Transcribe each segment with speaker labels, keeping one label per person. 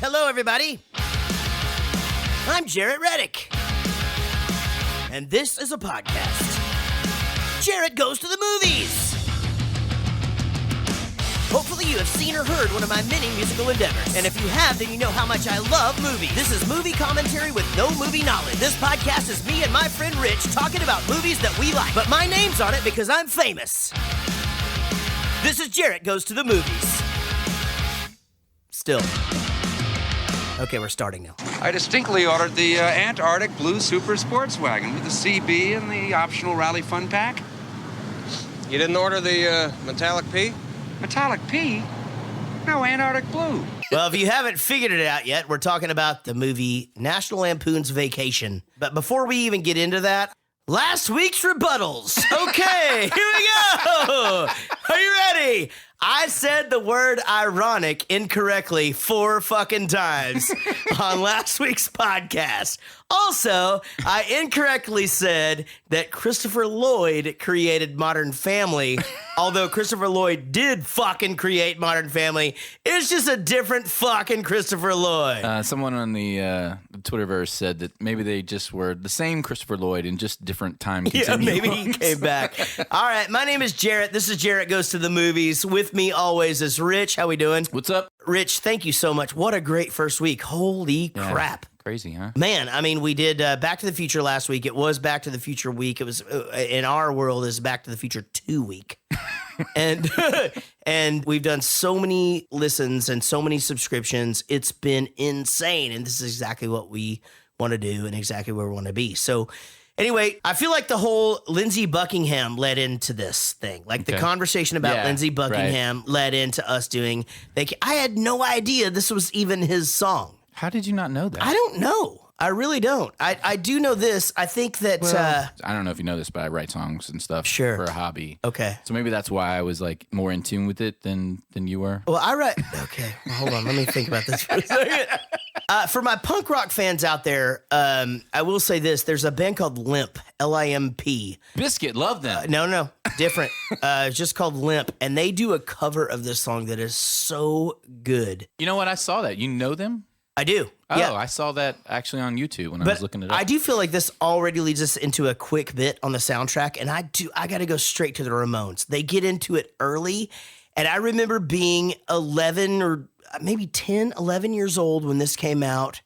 Speaker 1: Hello, everybody. I'm Jaret Redick. And this is a podcast. Jaret Goes to the Movies. Hopefully you have seen or heard one of my many musical endeavors. And if you have, then you know how much I love movies. This is movie commentary with no movie knowledge. This podcast is me and my friend Rich talking about movies that we like. But my name's on it because I'm famous. This is Jaret Goes to the Movies. Still. Okay, we're starting now.
Speaker 2: I distinctly ordered the Antarctic Blue Super Sports Wagon with the CB and the optional Rally Fun Pack.
Speaker 3: You didn't order the metallic P?
Speaker 2: Metallic P? No, Antarctic Blue.
Speaker 1: Well, if you haven't figured it out yet, we're talking about the movie National Lampoon's Vacation. But before we even get into that, last week's rebuttals. Okay, here we go. Are you ready? I said the word ironic incorrectly 4 fucking times on last week's podcast. Also, I incorrectly said that Christopher Lloyd created Modern Family, although Christopher Lloyd did fucking create Modern Family. It's just a different fucking Christopher Lloyd.
Speaker 4: Someone on the Twitterverse said that maybe they just were the same Christopher Lloyd in just different time continuums.
Speaker 1: Yeah, maybe he came back. All right, my name is Jaret. This is Jaret Goes to the Movies. With me always is Rich. How we doing?
Speaker 4: What's up?
Speaker 1: Rich, thank you so much. What a great first week. Holy crap.
Speaker 4: Crazy, huh?
Speaker 1: Man, I mean, we did Back to the Future last week. It was Back to the Future week. It was, in our world, is Back to the Future 2 week. and and we've done so many listens and so many subscriptions. It's been insane. And this is exactly what we want to do and exactly where we want to be. So anyway, I feel like the whole Lindsey Buckingham led into this thing. Like the conversation about Lindsey Buckingham led into us doing. I had no idea this was even his song.
Speaker 4: How did you not know that?
Speaker 1: I don't know. I really don't. I do know this. I think that...
Speaker 4: I don't know if you know this, but I write songs and stuff for a hobby.
Speaker 1: Okay.
Speaker 4: So maybe that's why I was like more in tune with it than you were.
Speaker 1: Well, I write... Okay. Well, hold on. Let me think about this for a second. For my punk rock fans out there, I will say this. There's a band called Limp, L-I-M-P.
Speaker 4: Biscuit, love them.
Speaker 1: No. Different. It's just called Limp. And they do a cover of this song that is so good.
Speaker 4: You know what? I saw that. You know them?
Speaker 1: I do.
Speaker 4: Oh,
Speaker 1: yeah.
Speaker 4: I saw that actually on YouTube when I was looking it up.
Speaker 1: I do feel like this already leads us into a quick bit on the soundtrack, and I got to go straight to the Ramones. They get into it early, and I remember being 11 or maybe 10, 11 years old when this came out,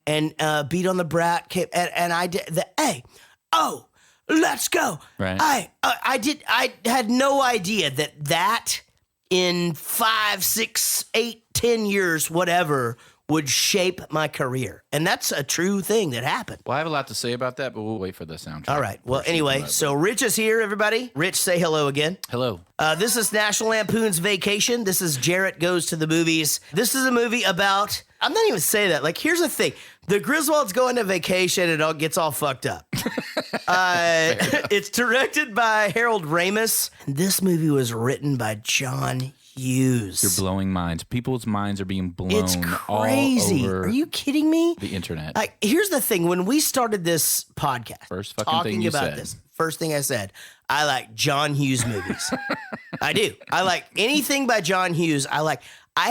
Speaker 1: and Beat on the Brat came, and I did the, hey, oh, let's go.
Speaker 4: Right.
Speaker 1: I had no idea that in 5, 6, 8, 10 years, whatever, would shape my career. And that's a true thing that happened.
Speaker 4: Well, I have a lot to say about that, but we'll wait for the soundtrack.
Speaker 1: All right. Well, anyway, so Rich is here, everybody. Rich, say hello again.
Speaker 4: Hello.
Speaker 1: This is National Lampoon's Vacation. This is Jaret Goes to the Movies. This is a movie about... I'm not even saying that. Like, here's the thing. The Griswolds go on a vacation and it all gets all fucked up. It's directed by Harold Ramis. This movie was written by John Hughes.
Speaker 4: You're blowing minds. People's minds are being blown
Speaker 1: It's crazy.
Speaker 4: all over
Speaker 1: Are you kidding me?
Speaker 4: the internet.
Speaker 1: Like, here's the thing. When we started this podcast,
Speaker 4: First fucking
Speaker 1: talking
Speaker 4: thing you
Speaker 1: about
Speaker 4: said.
Speaker 1: this, first thing I said, I like John Hughes movies. I do. I like anything by John Hughes. I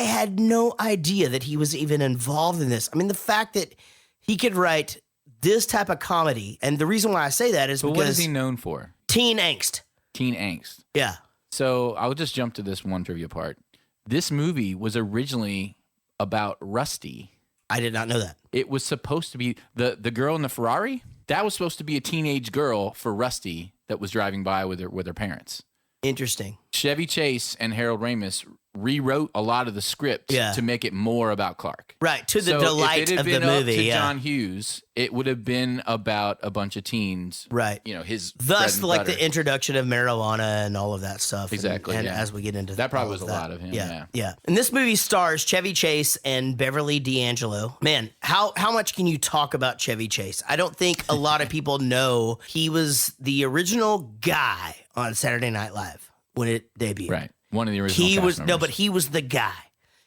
Speaker 1: had no idea that he was even involved in this. I mean, the fact that he could write this type of comedy, and the reason why I say that is
Speaker 4: But
Speaker 1: because
Speaker 4: what is he known for?
Speaker 1: teen angst.
Speaker 4: Teen angst.
Speaker 1: Yeah.
Speaker 4: So I'll just jump to this one trivia part. This movie was originally about Rusty.
Speaker 1: I did not know that.
Speaker 4: It was supposed to be the girl in the Ferrari. That was supposed to be a teenage girl for Rusty that was driving by with her parents.
Speaker 1: Interesting.
Speaker 4: Chevy Chase and Harold Ramis rewrote a lot of the script to make it more about Clark.
Speaker 1: Right, to the delight of the movie.
Speaker 4: If it had been up to John Hughes, it would have been about a bunch of teens.
Speaker 1: Right.
Speaker 4: You know, his
Speaker 1: Thus,
Speaker 4: bread and
Speaker 1: like
Speaker 4: butter.
Speaker 1: the introduction of marijuana and all of that stuff.
Speaker 4: Exactly,
Speaker 1: And
Speaker 4: yeah.
Speaker 1: as we get into
Speaker 4: That probably
Speaker 1: all
Speaker 4: was
Speaker 1: of
Speaker 4: a lot of him, yeah.
Speaker 1: And this movie stars Chevy Chase and Beverly D'Angelo. Man, how much can you talk about Chevy Chase? I don't think a lot of people know he was the original guy on Saturday Night Live when it debuted.
Speaker 4: Right. One of the original cast members.
Speaker 1: But he was the guy.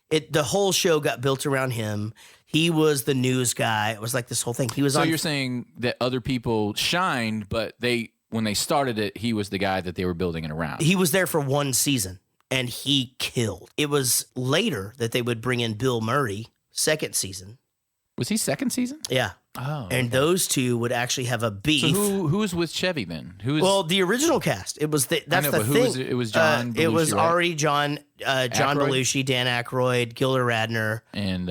Speaker 1: The whole show got built around him. He was the news guy. It was like this whole thing. He was
Speaker 4: So
Speaker 1: on.
Speaker 4: you're saying that other people shined, but when they started it, he was the guy that they were building it around.
Speaker 1: He was there for one season, and he killed. It was later that they would bring in Bill Murray second season.
Speaker 4: Was he second season?
Speaker 1: Yeah.
Speaker 4: Oh.
Speaker 1: And those two would actually have a beef.
Speaker 4: So who was with Chevy then?
Speaker 1: Well, the original cast. It was that's
Speaker 4: I know,
Speaker 1: the
Speaker 4: but who
Speaker 1: thing.
Speaker 4: was it? It was John
Speaker 1: it was
Speaker 4: Belushi, right?
Speaker 1: already John
Speaker 4: Aykroyd?
Speaker 1: Belushi, Dan Aykroyd, Gilda Radner,
Speaker 4: And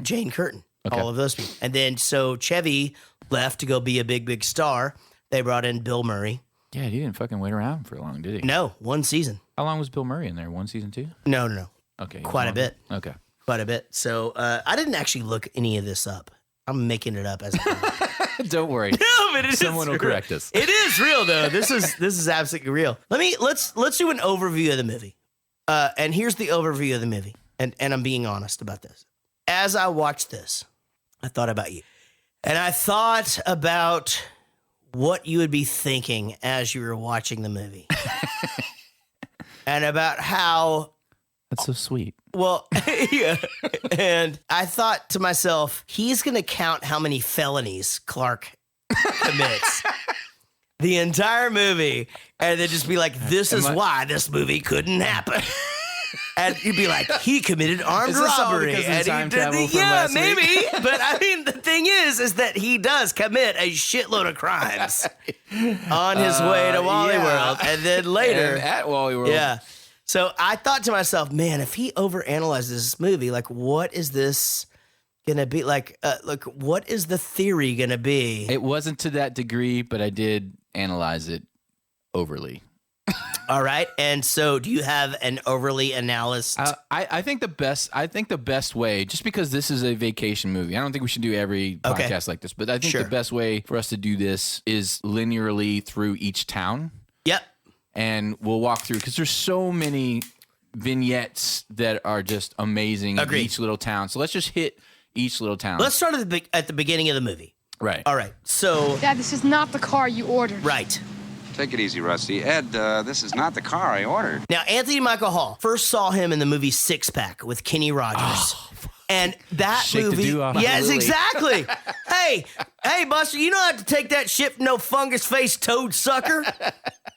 Speaker 4: Jane Curtin. Okay.
Speaker 1: All of those people. And then so Chevy left to go be a big star. They brought in Bill Murray.
Speaker 4: Yeah, he didn't fucking wait around for long, did he?
Speaker 1: No, one season.
Speaker 4: How long was Bill Murray in there? One season too?
Speaker 1: No.
Speaker 4: Okay.
Speaker 1: Quite a bit.
Speaker 4: Okay.
Speaker 1: Quite a bit. So I didn't actually look any of this up. I'm making it up as I go.
Speaker 4: Don't worry.
Speaker 1: No, but
Speaker 4: Someone will correct us.
Speaker 1: It is real though. This is absolutely real. Let's do an overview of the movie. And here's the overview of the movie. And I'm being honest about this. As I watched this, I thought about you. And I thought about what you would be thinking as you were watching the movie. And about how
Speaker 4: That's so sweet.
Speaker 1: well, yeah. And I thought to myself, he's going to count how many felonies Clark commits the entire movie and then just be like, this is why this movie couldn't happen. And you'd be like, he committed armed
Speaker 4: Is this all
Speaker 1: robbery.
Speaker 4: because of
Speaker 1: And
Speaker 4: time
Speaker 1: he
Speaker 4: travel from
Speaker 1: yeah,
Speaker 4: last
Speaker 1: maybe.
Speaker 4: week?
Speaker 1: But I mean, the thing is that he does commit a shitload of crimes on his way to Wally
Speaker 4: yeah.
Speaker 1: World. And then later.
Speaker 4: And at Wally World.
Speaker 1: Yeah. So I thought to myself, man, if he overanalyzes this movie, like, what is this gonna be? Like, what is the theory gonna be?
Speaker 4: It wasn't to that degree, but I did analyze it overly.
Speaker 1: All right. And so, do you have an overly analyst?
Speaker 4: I think the best way, just because this is a vacation movie, I don't think we should do every podcast like this, but I think
Speaker 1: Sure.
Speaker 4: the best way for us to do this is linearly through each town.
Speaker 1: Yep.
Speaker 4: And we'll walk through because there's so many vignettes that are just amazing
Speaker 1: Agreed.
Speaker 4: in each little town. So let's just hit each little town.
Speaker 1: Let's start at the beginning of the movie.
Speaker 4: Right.
Speaker 1: All right. So,
Speaker 5: Dad, this is not the car you ordered.
Speaker 1: right.
Speaker 2: Take it easy, Rusty. Ed, this is not the car I ordered.
Speaker 1: Now, Anthony Michael Hall first saw him in the movie Six Pack with Kenny Rogers. And that
Speaker 4: Shake the
Speaker 1: movie.
Speaker 4: dew off
Speaker 1: Yes,
Speaker 4: Lily.
Speaker 1: exactly. hey, Buster, you don't have to take that shit, no fungus faced toad sucker.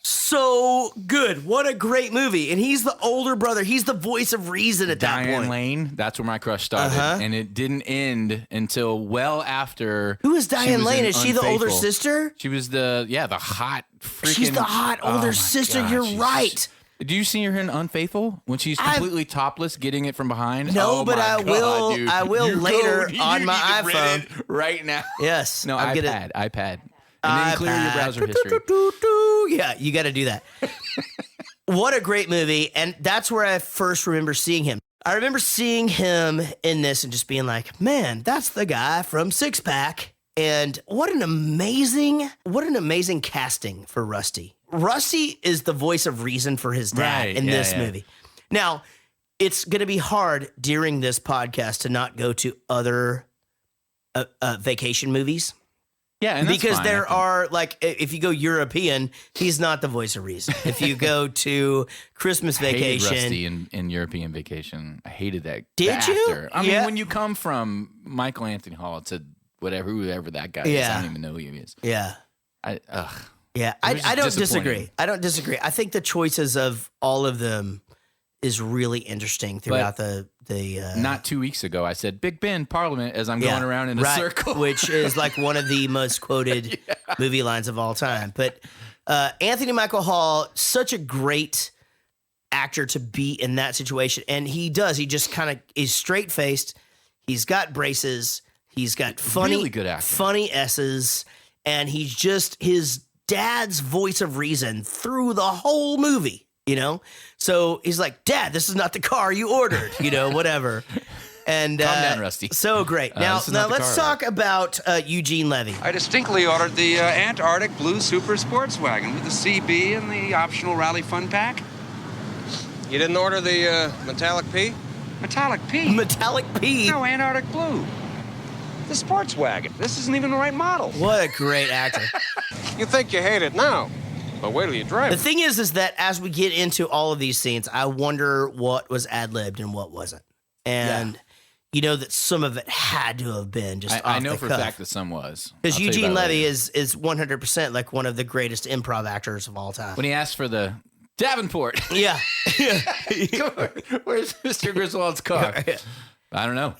Speaker 1: So good. What a great movie. And he's the older brother. He's the voice of reason at that
Speaker 4: Diane
Speaker 1: point.
Speaker 4: Lane, that's where my crush started. And it didn't end until well after.
Speaker 1: Who is
Speaker 4: she
Speaker 1: Diane
Speaker 4: was
Speaker 1: Lane?
Speaker 4: in
Speaker 1: Is she the older
Speaker 4: Unfaithful.
Speaker 1: sister?
Speaker 4: She was the hot freaking.
Speaker 1: She's the hot
Speaker 4: Oh
Speaker 1: older
Speaker 4: my
Speaker 1: sister.
Speaker 4: God,
Speaker 1: You're
Speaker 4: she's-
Speaker 1: right.
Speaker 4: Do you see her in Unfaithful when she's completely topless, getting it from behind?
Speaker 1: No,
Speaker 4: Oh
Speaker 1: but
Speaker 4: my
Speaker 1: I
Speaker 4: God,
Speaker 1: will-
Speaker 4: dude.
Speaker 1: I will
Speaker 4: You
Speaker 1: later
Speaker 4: you
Speaker 1: on
Speaker 4: need
Speaker 1: my
Speaker 4: to rent
Speaker 1: iPhone.
Speaker 4: it right now.
Speaker 1: Yes.
Speaker 4: No,
Speaker 1: I'm
Speaker 4: iPad. And then clear your browser history.
Speaker 1: Yeah, you got to do that. What a great movie. And that's where I first remember seeing him. I remember seeing him in this and just being like, man, that's the guy from Six Pack. And what an amazing casting for Rusty. Rusty is the voice of reason for his dad
Speaker 4: Right,
Speaker 1: in
Speaker 4: yeah,
Speaker 1: this
Speaker 4: yeah.
Speaker 1: movie. Now, it's going to be hard during this podcast to not go to other vacation movies.
Speaker 4: Yeah, and that's
Speaker 1: Because
Speaker 4: fine,
Speaker 1: there
Speaker 4: I think.
Speaker 1: are, like, if you go European, he's not the voice of reason. If you go to Christmas
Speaker 4: I hated
Speaker 1: Vacation,
Speaker 4: Rusty in European Vacation. I hated that.
Speaker 1: Did
Speaker 4: the
Speaker 1: you?
Speaker 4: actor. I
Speaker 1: Yeah.
Speaker 4: mean, when you come from Michael Anthony Hall to whoever that guy is,
Speaker 1: Yeah.
Speaker 4: I don't even know who he is.
Speaker 1: yeah,
Speaker 4: I
Speaker 1: I
Speaker 4: was
Speaker 1: don't
Speaker 4: just
Speaker 1: disagree. I don't disagree. I think the choices of all of them is really interesting throughout the
Speaker 4: not 2 weeks ago, I said Big Ben Parliament as I'm going around in a
Speaker 1: right,
Speaker 4: circle,
Speaker 1: which is like one of the most quoted movie lines of all time. But Anthony Michael Hall, such a great actor to be in that situation, and he just kind of is straight faced. He's got braces. He's got
Speaker 4: Really good acting.
Speaker 1: funny S's, and he's just his dad's voice of reason through the whole movie. You know, so he's like, "Dad, this is not the car you ordered." You know, whatever. And
Speaker 4: Calm down, Rusty.
Speaker 1: So great. Now
Speaker 4: this is not the
Speaker 1: let's
Speaker 4: car.
Speaker 1: talk about Eugene Levy.
Speaker 2: I distinctly ordered the Antarctic Blue Super Sports Wagon with the CB and the optional Rally Fun Pack.
Speaker 3: You didn't order the metallic P?
Speaker 2: Metallic P.
Speaker 1: Metallic P.
Speaker 2: No, Antarctic Blue. The sports wagon. This isn't even the right model.
Speaker 1: What a great actor.
Speaker 3: You think you hate it now, but wait till you drive
Speaker 1: The
Speaker 3: it.
Speaker 1: thing is that as we get into all of these scenes, I wonder what was ad-libbed and what wasn't. And you know that some of it had to have been just
Speaker 4: I
Speaker 1: off
Speaker 4: know
Speaker 1: the
Speaker 4: for
Speaker 1: cuff.
Speaker 4: a fact that some was.
Speaker 1: Because
Speaker 4: I'll tell you
Speaker 1: Eugene
Speaker 4: about it
Speaker 1: Levy
Speaker 4: later.
Speaker 1: is 100% like one of the greatest improv actors of all time.
Speaker 4: When he asked for the Davenport.
Speaker 1: Yeah.
Speaker 4: Where's Mr. Griswold's car? I don't know.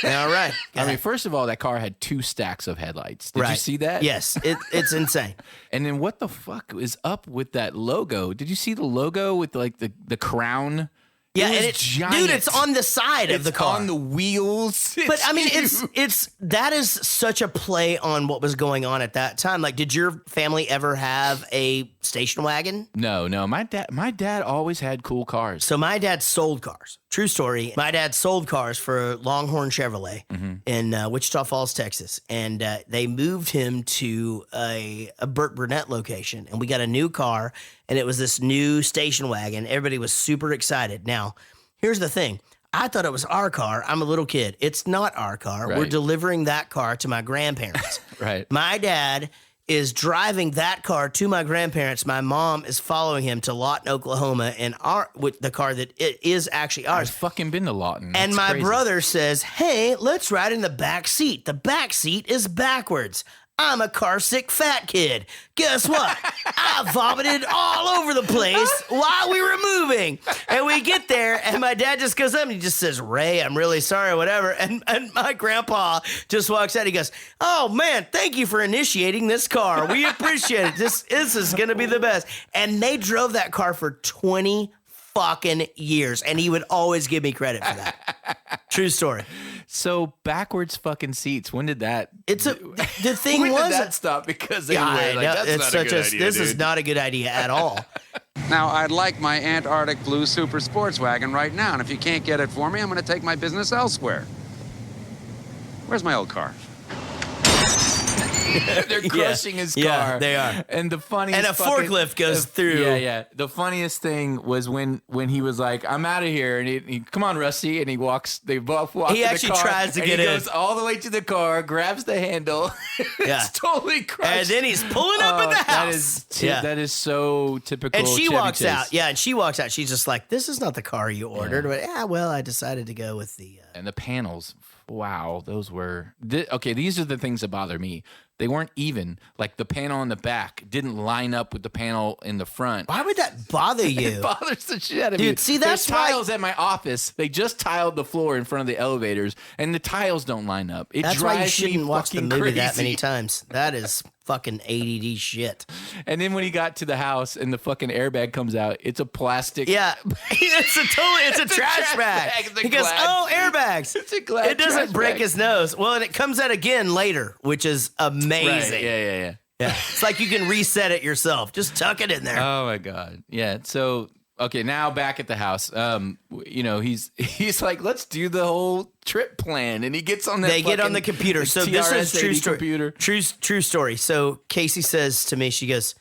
Speaker 1: All right.
Speaker 4: I mean, first of all, that car had 2 stacks of headlights. Did you see that?
Speaker 1: Yes, it's insane.
Speaker 4: And then what the fuck is up with that logo? Did you see the logo with like the crown?
Speaker 1: Yeah,
Speaker 4: It was
Speaker 1: and it's
Speaker 4: giant.
Speaker 1: dude, it's on the side of the car.
Speaker 4: on the wheels.
Speaker 1: But I mean,
Speaker 4: huge.
Speaker 1: that is such a play on what was going on at that time. Like, did your family ever have a station wagon?
Speaker 4: No. My dad always had cool cars.
Speaker 1: So my dad sold cars. True story. My dad sold cars for Longhorn Chevrolet in Wichita Falls, Texas, and they moved him to a Burt Burnett location, and we got a new car, and it was this new station wagon. Everybody was super excited. Now, here's the thing. I thought it was our car. I'm a little kid. It's not our car.
Speaker 4: Right.
Speaker 1: We're delivering that car to my grandparents.
Speaker 4: Right.
Speaker 1: My dad is driving that car to my grandparents. My mom is following him to Lawton, Oklahoma, and with the car that it is actually
Speaker 4: I've
Speaker 1: ours.
Speaker 4: fucking been to Lawton.
Speaker 1: And
Speaker 4: That's
Speaker 1: my
Speaker 4: crazy.
Speaker 1: brother says, "Hey, let's ride in the back seat. The back seat is backwards. I'm a carsick fat kid. Guess what? I vomited all over the place while we were moving." And we get there, and my dad just goes up and he just says, "Ray, I'm really sorry," or whatever. And my grandpa just walks out. He goes, "Oh, man, thank you for initiating this car. We appreciate it. This is going to be the best." And they drove that car for 20 fucking years, and he would always give me credit for that. True story.
Speaker 4: So backwards fucking seats. When did that?
Speaker 1: It's the thing
Speaker 4: When
Speaker 1: was
Speaker 4: did that stop? Because they
Speaker 1: Yeah,
Speaker 4: were
Speaker 1: I
Speaker 4: like,
Speaker 1: know.
Speaker 4: that's
Speaker 1: It's
Speaker 4: not a
Speaker 1: such
Speaker 4: good idea,
Speaker 1: this is
Speaker 4: dude.
Speaker 1: not a good idea at all.
Speaker 2: Now, I'd like my Antarctic Blue Super Sports Wagon right now, and if you can't get it for me, I'm going to take my business elsewhere. Where's my old car?
Speaker 4: They're crushing his car.
Speaker 1: Yeah, they are.
Speaker 4: And the funniest
Speaker 1: And a
Speaker 4: fucking-
Speaker 1: forklift goes through.
Speaker 4: Yeah. The funniest thing was when he was like, "I'm out of here," and he come on, Rusty, and he walks. They both walk.
Speaker 1: He
Speaker 4: to the
Speaker 1: actually
Speaker 4: car,
Speaker 1: tries to
Speaker 4: and
Speaker 1: get
Speaker 4: he
Speaker 1: in.
Speaker 4: goes all the way to the car, grabs the handle.
Speaker 1: Yeah.
Speaker 4: It's totally crushed.
Speaker 1: And then he's pulling up at the house.
Speaker 4: That is so typical.
Speaker 1: And she
Speaker 4: Chevy
Speaker 1: walks
Speaker 4: Chase.
Speaker 1: out. Yeah, and she walks out. She's just like, "This is not the car you ordered." But yeah, well, I decided to go with the.
Speaker 4: And the panels, wow, those were okay. These are the things that bother me. They weren't even. Like the panel in the back didn't line up with the panel in the front.
Speaker 1: Why would that bother you?
Speaker 4: It bothers the shit out of me.
Speaker 1: Dude, see, that's
Speaker 4: There's
Speaker 1: why-
Speaker 4: tiles at my office. They just tiled the floor in front of the elevators, and the tiles don't line up. It
Speaker 1: That's why you
Speaker 4: drives me
Speaker 1: shouldn't watch the
Speaker 4: fucking
Speaker 1: movie
Speaker 4: crazy.
Speaker 1: that many times. That is fucking ADD shit.
Speaker 4: And then when he got to the house and the fucking airbag comes out, it's a plastic.
Speaker 1: Yeah, it's a trash bag.
Speaker 4: It's a
Speaker 1: He goes,
Speaker 4: glad-
Speaker 1: "Oh, airbags."
Speaker 4: It's a glad
Speaker 1: It doesn't
Speaker 4: trash
Speaker 1: break
Speaker 4: bag.
Speaker 1: his nose. Well, and it comes out again later, which is amazing.
Speaker 4: Right. Yeah.
Speaker 1: Yeah. It's like you can reset it yourself. Just tuck it in there.
Speaker 4: Oh my god. Yeah. So okay, now back at the house. He's like, let's do the whole trip plan, and he gets on that.
Speaker 1: They get on the
Speaker 4: fucking
Speaker 1: computer. So this is true
Speaker 4: TRS-80
Speaker 1: story.
Speaker 4: computer.
Speaker 1: True story. So Casey says to me, she goes,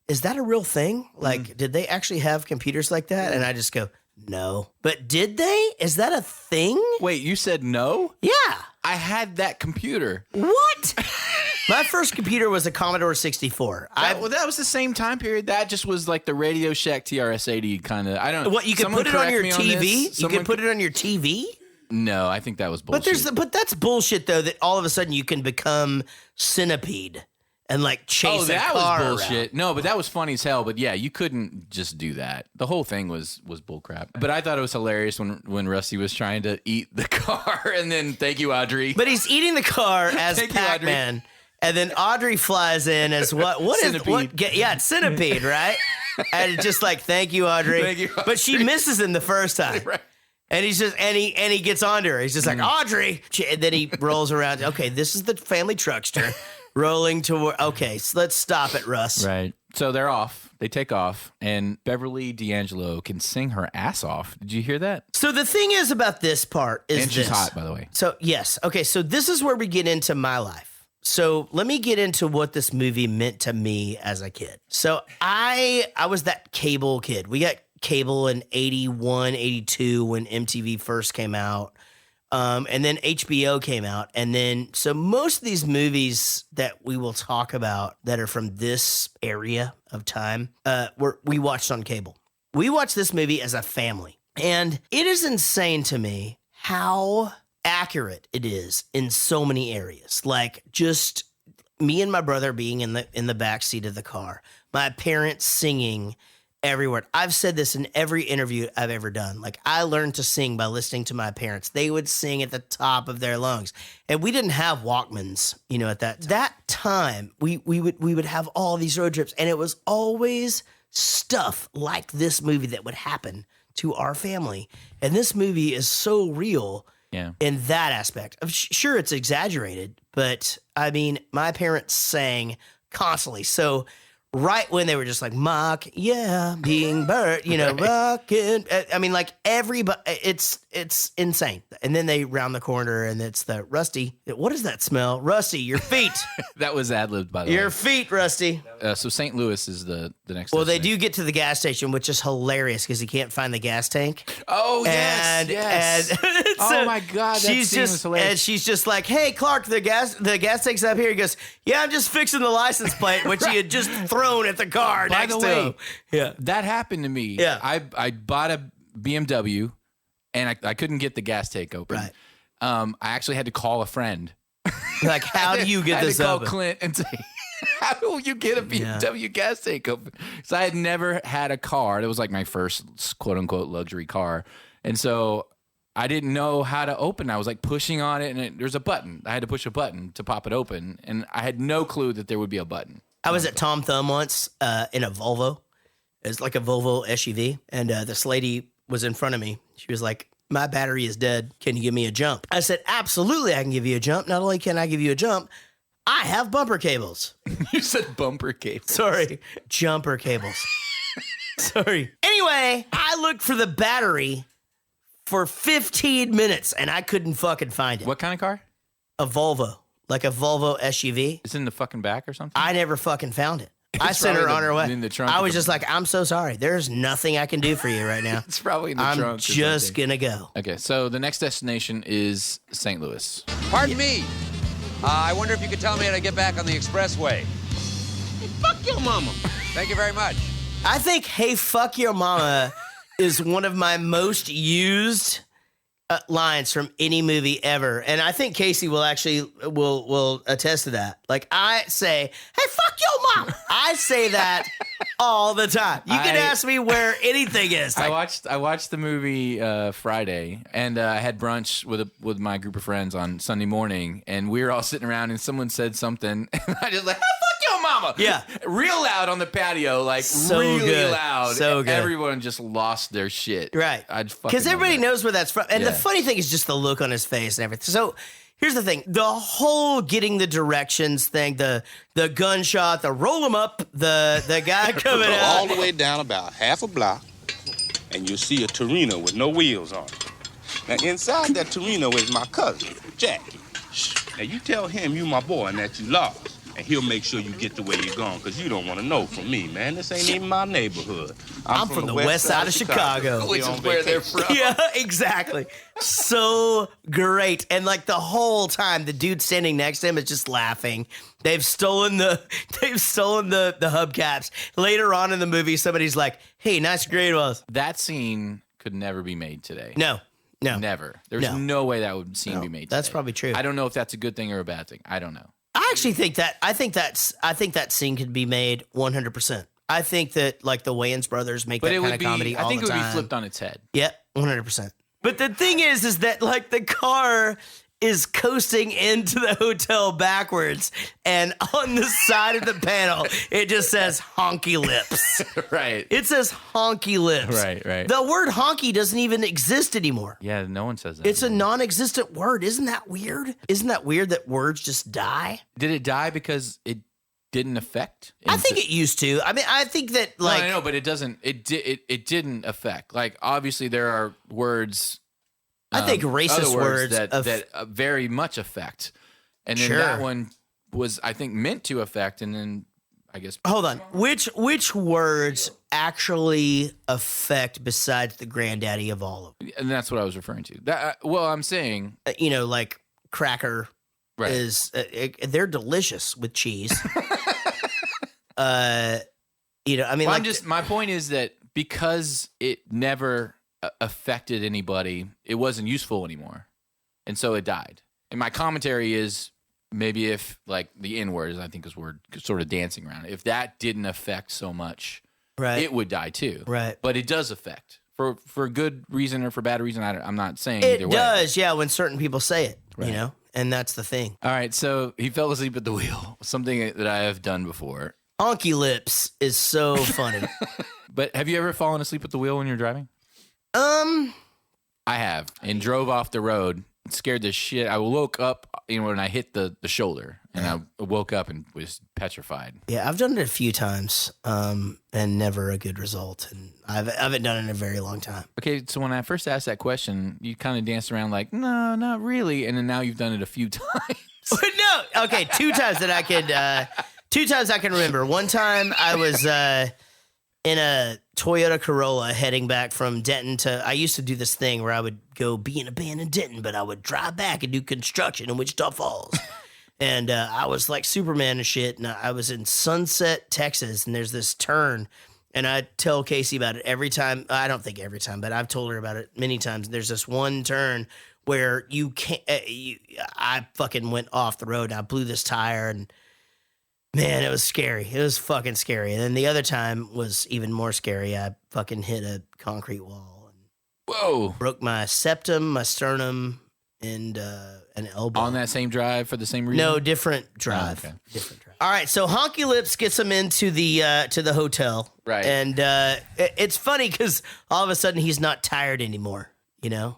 Speaker 1: "Is that a real thing? Like, did they actually have computers like that?" And I just go, "No." But did they? Is that a thing?
Speaker 4: Wait, you said no?
Speaker 1: Yeah.
Speaker 4: I had that computer.
Speaker 1: What? My first computer was a Commodore 64.
Speaker 4: That was the same time period. That just was like the Radio Shack TRS-80 kind of. I don't.
Speaker 1: What, you could
Speaker 4: someone
Speaker 1: put it on
Speaker 4: correct
Speaker 1: your
Speaker 4: me
Speaker 1: TV?
Speaker 4: this.
Speaker 1: You
Speaker 4: Someone
Speaker 1: could put it on your TV?
Speaker 4: No, I think that was bullshit.
Speaker 1: But that's bullshit though, that all of a sudden you can become Centipede and like chase a
Speaker 4: that
Speaker 1: car
Speaker 4: was bullshit.
Speaker 1: around.
Speaker 4: No, but that was funny as hell. But yeah, you couldn't just do that. The whole thing was bullcrap. But I thought it was hilarious when Rusty was trying to eat the car, and then thank you, Audrey.
Speaker 1: But he's eating the car as
Speaker 4: Thank you, Audrey.
Speaker 1: Pac-Man. And then Audrey flies in as what is
Speaker 4: Centipede.
Speaker 1: it's Centipede, right? And it's just like, "Thank you, Audrey."
Speaker 4: Thank you,
Speaker 1: But she misses him the first time.
Speaker 4: Right.
Speaker 1: And he's just and he gets onto her. He's just like, "Audrey." And then he rolls around. Okay, this is the family truckster rolling toward. Okay, so let's stop it, Russ.
Speaker 4: Right. So they're off. They take off, and Beverly D'Angelo can sing her ass off. Did you hear that?
Speaker 1: So the thing is about this part is
Speaker 4: And she's
Speaker 1: this.
Speaker 4: hot, by the way.
Speaker 1: So yes, okay. So this is where we get into my life. So let me get into what this movie meant to me as a kid. So I was that cable kid. We got cable in 81, 82 when MTV first came out. And then HBO came out. And then, so most of these movies that we will talk about that are from this area of time, we watched on cable. We watched this movie as a family. And it is insane to me how accurate it is in so many areas. Like just me and my brother being in the back seat of the car, my parents singing every word. I've said this in every interview I've ever done. Like, I learned to sing by listening to my parents. They would sing at the top of their lungs. And we didn't have Walkmans, at that time. We would have all these road trips, and it was always stuff like this movie that would happen to our family. And this movie is so real in that aspect. Sure, it's exaggerated, but I mean, my parents sang constantly. So right when they were just like, mock, being Bert, right. Rockin'. I mean, like everybody, it's insane. And then they round the corner and it's the Rusty. What does that smell? Rusty, your feet.
Speaker 4: That was ad-libbed, by the way.
Speaker 1: Your feet, Rusty.
Speaker 4: So St. Louis is the next.
Speaker 1: Well, they do get to the gas station, which is hilarious because he can't find the gas tank.
Speaker 4: Oh, yes.
Speaker 1: And
Speaker 4: oh, my God.
Speaker 1: And she's just like, hey, Clark, the gas tank's up here. He goes, yeah, I'm just fixing the license plate, which he had just thrown at the car
Speaker 4: By
Speaker 1: next
Speaker 4: the
Speaker 1: to
Speaker 4: way,
Speaker 1: him. Yeah.
Speaker 4: That happened to me.
Speaker 1: Yeah.
Speaker 4: I bought a BMW, and I couldn't get the gas tank open.
Speaker 1: Right.
Speaker 4: I actually had to call a friend.
Speaker 1: Like, how do you get this
Speaker 4: I had to
Speaker 1: open?
Speaker 4: call Clint and say, how will you get a BMW gas tank open? So I had never had a car. That was like my first quote-unquote luxury car. And so I didn't know how to open. I was like pushing on it, and there's a button. I had to push a button to pop it open, and I had no clue that there would be a button.
Speaker 1: I was at Tom Thumb once in a Volvo. It's like a Volvo SUV. And this lady was in front of me. She was like, my battery is dead. Can you give me a jump? I said, absolutely, I can give you a jump. Not only can I give you a jump, I have bumper cables.
Speaker 4: You said bumper cables.
Speaker 1: Sorry, jumper cables. Sorry. Anyway, I looked for the battery for 15 minutes, and I couldn't fucking find it.
Speaker 4: What kind of car?
Speaker 1: A Volvo. Like a Volvo SUV.
Speaker 4: It's in the fucking back or something?
Speaker 1: I never fucking found it. I
Speaker 4: It's
Speaker 1: sent her
Speaker 4: probably
Speaker 1: on her way.
Speaker 4: in the trunk
Speaker 1: I
Speaker 4: of
Speaker 1: was
Speaker 4: the-
Speaker 1: just like, I'm so sorry. There's nothing I can do for you right now.
Speaker 4: It's probably in the
Speaker 1: I'm
Speaker 4: trunk. or
Speaker 1: just
Speaker 4: something.
Speaker 1: gonna go.
Speaker 4: Okay, so the next destination is St. Louis.
Speaker 2: Pardon me. I wonder if you could tell me how to get back on the expressway.
Speaker 3: Hey, fuck your mama.
Speaker 2: Thank you very much.
Speaker 1: I think "Hey, fuck your mama" is one of my most used lines from any movie ever, and I think Casey will actually will attest to that. Like, I say, "Hey, fuck your mom." I say that all the time. You can ask me where anything is.
Speaker 4: I
Speaker 1: Like,
Speaker 4: watched the movie Friday, and I had brunch with my group of friends on Sunday morning, and we were all sitting around, and someone said something, and I just like, "Hey, fuck your mama!"
Speaker 1: Yeah.
Speaker 4: real loud on the patio, like
Speaker 1: So
Speaker 4: really
Speaker 1: good.
Speaker 4: loud.
Speaker 1: So good.
Speaker 4: Everyone just lost their shit.
Speaker 1: right?
Speaker 4: I'd fucking
Speaker 1: Because everybody
Speaker 4: love that.
Speaker 1: knows where that's from, and the
Speaker 4: Yeah.
Speaker 1: funny thing is just the look on his face and everything. So. Here's the thing: the whole getting the directions thing, the gunshot, the roll him up, the guy coming
Speaker 6: All
Speaker 1: out.
Speaker 6: the way down about half a block, and you'll see a Torino with no wheels on it. Now, inside that Torino is my cousin, Jackie. Now, you tell him you my boy and that you lost, and he'll make sure you get the way you're going, because you don't want to know from me, man. This ain't even my neighborhood.
Speaker 1: I'm from the west side of Chicago.
Speaker 4: Which is where they're from.
Speaker 1: Yeah, exactly. So great. And like the whole time, the dude standing next to him is just laughing. They've stolen the hubcaps. Later on in the movie, somebody's like, "Hey, nice grade was."
Speaker 4: That scene could never be made today.
Speaker 1: No.
Speaker 4: Never. There's
Speaker 1: No.
Speaker 4: no way that would scene be made today.
Speaker 1: That's probably true.
Speaker 4: I don't know if that's a good thing or a bad thing. I don't know.
Speaker 1: I actually think that scene could be made 100%. I think that like the Wayans brothers make
Speaker 4: But
Speaker 1: that
Speaker 4: it
Speaker 1: kind
Speaker 4: would
Speaker 1: of
Speaker 4: be.
Speaker 1: comedy
Speaker 4: I
Speaker 1: all
Speaker 4: think
Speaker 1: the
Speaker 4: it would
Speaker 1: time.
Speaker 4: be flipped on its head.
Speaker 1: Yep, 100%. But the thing is that like the car is coasting into the hotel backwards, and on the side of the panel, it just says honky lips.
Speaker 4: Right.
Speaker 1: It says honky lips.
Speaker 4: Right.
Speaker 1: The word honky doesn't even exist anymore.
Speaker 4: Yeah, no one says that.
Speaker 1: It's a non-existent word. Isn't that weird? Isn't that weird that words just die?
Speaker 4: Did it die because it didn't affect?
Speaker 1: I think it used to. I mean, I think that like
Speaker 4: no, but it doesn't. It didn't affect. Like obviously there are words.
Speaker 1: I think racist
Speaker 4: other
Speaker 1: words
Speaker 4: that very much affect, and then
Speaker 1: Sure.
Speaker 4: that one was I think meant to affect, and then I guess
Speaker 1: Hold on. Which words actually affect besides the granddaddy of all of them?
Speaker 4: and that's what I was referring to. That well, I'm saying
Speaker 1: Like cracker
Speaker 4: right.
Speaker 1: is they're delicious with cheese. I mean,
Speaker 4: Well,
Speaker 1: like
Speaker 4: my point is that because it never affected anybody, it wasn't useful anymore, and so it died. And my commentary is maybe if like the N word, I think is word sort of dancing around it. If that didn't affect so much,
Speaker 1: Right.
Speaker 4: it would die too.
Speaker 1: Right.
Speaker 4: But it does affect for good reason or for bad reason. I'm not saying
Speaker 1: It
Speaker 4: either way.
Speaker 1: does, yeah, when certain people say it,
Speaker 4: Right.
Speaker 1: you know, and that's the thing.
Speaker 4: All right, so he fell asleep at the wheel, something that I have done before.
Speaker 1: Honky lips is so funny.
Speaker 4: But have you ever fallen asleep at the wheel when you're driving? I have, and drove off the road. It scared the shit. I woke up, when I hit the shoulder, and I woke up and was petrified.
Speaker 1: Yeah, I've done it a few times, and never a good result. And I haven't done it in a very long time.
Speaker 4: Okay, so when I first asked that question, you kind of danced around like, no, not really, and then now you've done it a few times.
Speaker 1: No, okay, 2 times that I could. 2 times I can remember. One time I was in a Toyota Corolla heading back from Denton to. I used to do this thing where I would go be in a band in Denton, but I would drive back and do construction in Wichita Falls. And I was like Superman and shit. And I was in Sunset, Texas, and there's this turn. And I tell Casey about it every time. I don't think every time, but I've told her about it many times. There's this one turn where you can't. I fucking went off the road and I blew this tire, and man, it was scary. It was fucking scary. And then the other time was even more scary. I fucking hit a concrete wall and
Speaker 4: Whoa.
Speaker 1: broke my septum, my sternum, and an elbow.
Speaker 4: On that same drive for the same reason?
Speaker 1: No, different drive.
Speaker 4: Oh, okay.
Speaker 1: Different drive. All right, so Honky Lips gets him into the to the hotel.
Speaker 4: Right.
Speaker 1: And it's funny because all of a sudden he's not tired anymore, you know?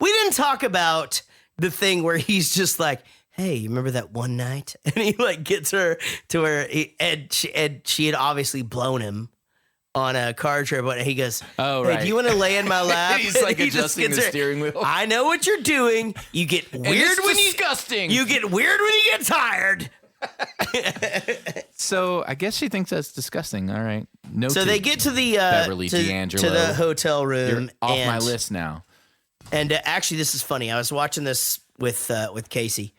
Speaker 1: We didn't talk about the thing where he's just like, hey, you remember that one night? And he like gets her to where she had obviously blown him on a car trip. And he goes,
Speaker 4: oh,
Speaker 1: hey,
Speaker 4: right.
Speaker 1: do you want to lay in my lap?
Speaker 4: He's like
Speaker 1: He just
Speaker 4: adjusting
Speaker 1: gets
Speaker 4: the
Speaker 1: her,
Speaker 4: steering wheel.
Speaker 1: I know what you're doing. You get weird when
Speaker 4: disgusting.
Speaker 1: you get weird when you get tired.
Speaker 4: So I guess she thinks that's disgusting. All right. No.
Speaker 1: So they get to the
Speaker 4: Beverly
Speaker 1: to
Speaker 4: D'Angelo.
Speaker 1: the hotel room.
Speaker 4: You're off
Speaker 1: and,
Speaker 4: my list now.
Speaker 1: And actually, this is funny. I was watching this with Casey,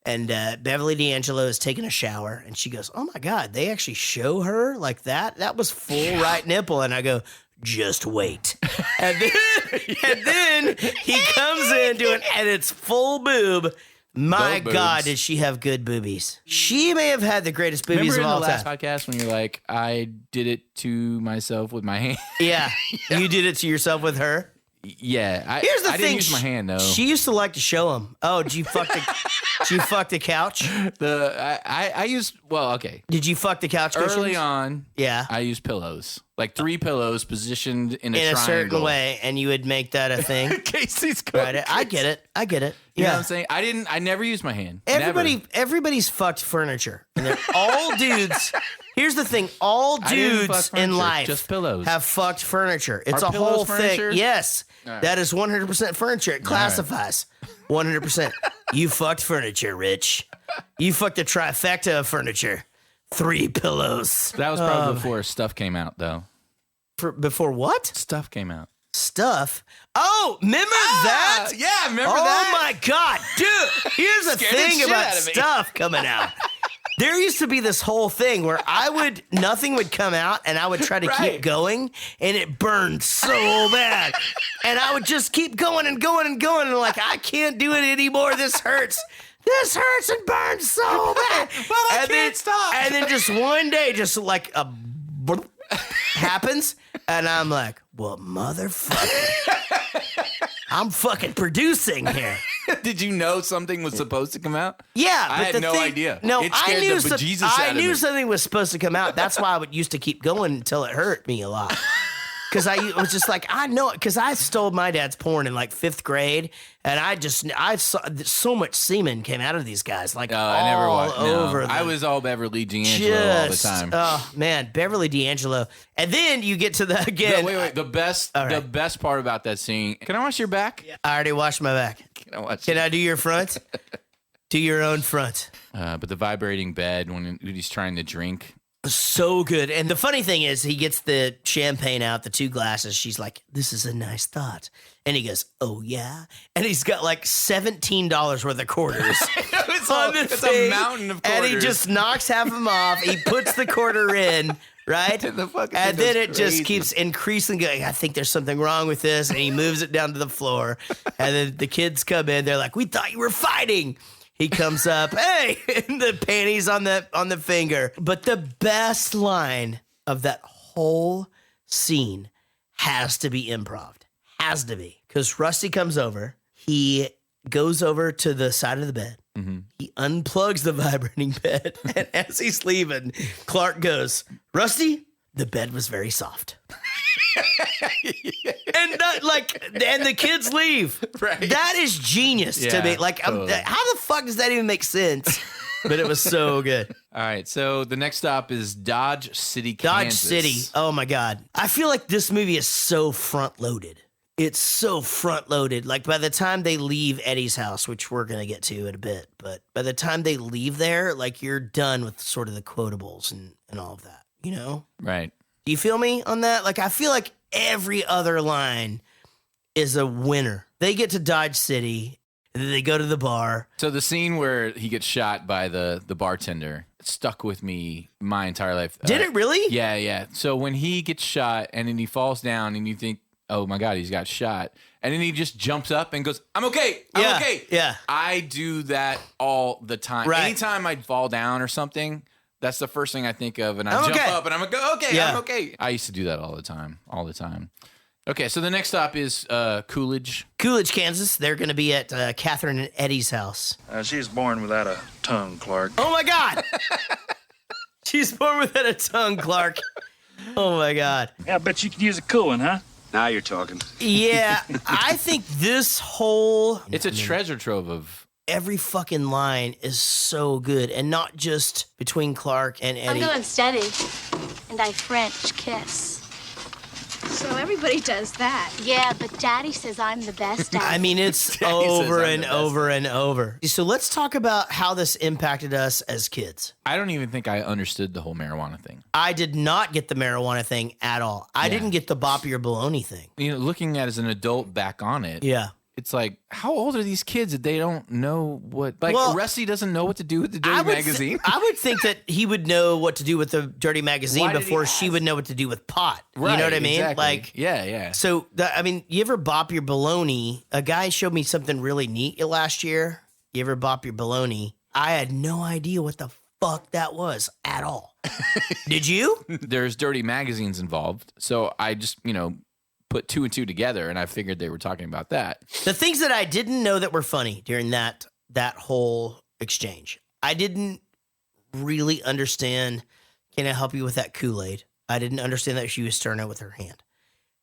Speaker 1: and Beverly D'Angelo is taking a shower, and she goes, "Oh my God, they actually show her like that? That was full right nipple." And I go, "Just wait." And then he comes in doing, and it's full boob. My
Speaker 4: Boobs.
Speaker 1: God, did she have good boobies? She may have had the greatest boobies
Speaker 4: Remember
Speaker 1: of
Speaker 4: in
Speaker 1: all
Speaker 4: the last
Speaker 1: time.
Speaker 4: podcast when you're like, I did it to myself with my hand?
Speaker 1: Yeah, you did it to yourself with her.
Speaker 4: Yeah.
Speaker 1: Here's the
Speaker 4: I
Speaker 1: thing.
Speaker 4: didn't use my hand, though.
Speaker 1: She used to like to show him. Oh, did you fuck the couch?
Speaker 4: I used, well, okay.
Speaker 1: Did you fuck the couch cushions?
Speaker 4: Early on,
Speaker 1: Yeah.
Speaker 4: I used pillows. Like 3 pillows positioned in a
Speaker 1: In a
Speaker 4: triangle.
Speaker 1: certain way, and you would make that a thing.
Speaker 4: Casey's going.
Speaker 1: Right? I get it.
Speaker 4: You know what
Speaker 1: Yeah.
Speaker 4: I'm saying? I never used my hand. Never.
Speaker 1: Everybody's fucked furniture. And they're all dudes. Here's the thing. All
Speaker 4: I didn't fuck
Speaker 1: dudes
Speaker 4: furniture,
Speaker 1: in life
Speaker 4: just pillows.
Speaker 1: have fucked furniture. It's
Speaker 4: Are
Speaker 1: a
Speaker 4: pillows
Speaker 1: whole
Speaker 4: furniture?
Speaker 1: thing. Yes.
Speaker 4: right.
Speaker 1: That is 100% furniture. It classifies. 100%. You fucked furniture, Rich. You fucked a trifecta of furniture. 3 pillows.
Speaker 4: That was probably before Stuff came out, though.
Speaker 1: Before what?
Speaker 4: Stuff came out.
Speaker 1: Stuff. Oh, remember that?
Speaker 4: Yeah, remember
Speaker 1: Oh my God, dude! Here's the
Speaker 4: Scared the
Speaker 1: thing
Speaker 4: shit
Speaker 1: about
Speaker 4: out of me.
Speaker 1: stuff coming out. There used to be this whole thing where nothing would come out, and I would try to keep
Speaker 4: Right.
Speaker 1: going, and it burned so bad, and I would just keep going and going and going, and like I can't do it anymore. This hurts. This hurts and burns so bad.
Speaker 4: But I can't stop.
Speaker 1: And then just one day, just like a happens, and I'm like, well, motherfucker. I'm fucking producing here.
Speaker 4: Did you know something was supposed to come out?
Speaker 1: Yeah,
Speaker 4: I
Speaker 1: but
Speaker 4: had
Speaker 1: the
Speaker 4: no
Speaker 1: thing,
Speaker 4: idea.
Speaker 1: No,
Speaker 4: It
Speaker 1: I
Speaker 4: scared
Speaker 1: knew
Speaker 4: the bejesus out
Speaker 1: I
Speaker 4: of
Speaker 1: knew
Speaker 4: me.
Speaker 1: something was supposed to come out. That's why I used to keep going until it hurt me a lot. Because I was just like, I know it. Because I stole my dad's porn in like 5th grade, and I saw so much semen came out of these guys, like
Speaker 4: I never
Speaker 1: all
Speaker 4: watched. No.
Speaker 1: over.
Speaker 4: I
Speaker 1: them.
Speaker 4: was all Beverly D'Angelo all the time.
Speaker 1: Oh man, Beverly D'Angelo, and then you get to the
Speaker 4: No,
Speaker 1: again.
Speaker 4: wait. The best part about that scene. Can I watch your back?
Speaker 1: I already washed my back.
Speaker 4: Can I watch?
Speaker 1: Can I do your front? Do your own front.
Speaker 4: But the vibrating bed when he's trying to drink.
Speaker 1: So good. And the funny thing is, he gets the champagne out, the 2 glasses. She's like, this is a nice thought. And he goes, oh, yeah? And he's got like $17 worth of quarters.
Speaker 4: It's a mountain of quarters.
Speaker 1: And he just knocks half of them off. He puts the quarter in, right?
Speaker 4: The fucking
Speaker 1: And
Speaker 4: thing
Speaker 1: then
Speaker 4: goes
Speaker 1: it just
Speaker 4: crazy.
Speaker 1: keeps increasing. Going, I think there's something wrong with this. And he moves it down to the floor. And then the kids come in. They're like, we thought you were fighting. He comes up, hey, and the panties on the finger. But the best line of that whole scene has to be improv. Has to be. Because Rusty comes over. He goes over to the side of the bed.
Speaker 4: Mm-hmm.
Speaker 1: He unplugs the vibrating bed. And as he's leaving, Clark goes, Rusty, the bed was very soft. And the kids leave.
Speaker 4: Right.
Speaker 1: That is genius to me. Like,
Speaker 4: totally.
Speaker 1: how the fuck does that even make sense? But it was so good.
Speaker 4: All right, so the next stop is Dodge City,
Speaker 1: Dodge
Speaker 4: Kansas.
Speaker 1: City. Oh my God. I feel like this movie is so front loaded. It's so front loaded. Like by the time they leave Eddie's house, which we're going to get to in a bit, but by the time they leave there, like you're done with sort of the quotables and all of that, you know?
Speaker 4: Right.
Speaker 1: Do you feel me on that? Like I feel like every other line is a winner. They get to Dodge City, and then they go to the bar.
Speaker 4: So the scene where he gets shot by the bartender stuck with me my entire life.
Speaker 1: Did it really?
Speaker 4: Yeah. So when he gets shot and then he falls down and you think, oh my God, he's got shot. And then he just jumps up and goes, I'm okay. I'm okay.
Speaker 1: Yeah.
Speaker 4: I do that all the time.
Speaker 1: Right.
Speaker 4: Anytime I fall down or something, that's the first thing I think of. And I
Speaker 1: I'm
Speaker 4: jump
Speaker 1: okay.
Speaker 4: up and I'm like, okay,
Speaker 1: Yeah.
Speaker 4: I'm okay. I used to do that all the time. Okay, so the next stop is Coolidge.
Speaker 1: Coolidge, Kansas. They're going to be at Catherine and Eddie's house.
Speaker 7: She was born without a tongue, Clark.
Speaker 1: Oh my God. She's born without a tongue, Clark. Oh my God.
Speaker 7: Yeah, I bet you could use a cool one, huh?
Speaker 6: Now you're talking.
Speaker 1: Yeah, I think this whole...
Speaker 4: It's a treasure trove of...
Speaker 1: Every fucking line is so good, and not just between Clark and Eddie.
Speaker 8: I'm going steady, and I French kiss.
Speaker 9: So everybody does that.
Speaker 8: Yeah, but Daddy says I'm the best at it.
Speaker 1: I mean, it's
Speaker 4: Daddy
Speaker 1: over
Speaker 4: says I'm
Speaker 1: and
Speaker 4: the best.
Speaker 1: over and over. So let's talk about how this impacted us as kids.
Speaker 4: I don't even think I understood the whole marijuana thing.
Speaker 1: I did not get the marijuana thing at all. I didn't get the bop your baloney thing.
Speaker 4: You know, looking at as an adult back on it,
Speaker 1: Yeah.
Speaker 4: it's like, how old are these kids that they don't know what... Like,
Speaker 1: Well,
Speaker 4: Rusty doesn't know what to do with the dirty magazine?
Speaker 1: I would think that he would know what to do with the dirty magazine
Speaker 4: Why did he
Speaker 1: before
Speaker 4: ask?
Speaker 1: she would know what to do with pot. You know what I mean?
Speaker 4: Exactly.
Speaker 1: Like,
Speaker 4: yeah.
Speaker 1: so, I mean, you ever bop your baloney? A guy showed me something really neat last year. You ever bop your baloney? I had no idea what the fuck that was at all. Did you?
Speaker 4: There's dirty magazines involved. So I just, put two and two together and I figured they were talking about that.
Speaker 1: The things that I didn't know that were funny during that whole exchange. I didn't really understand, can I help you with that Kool-Aid? I didn't understand that she was stirring it with her hand.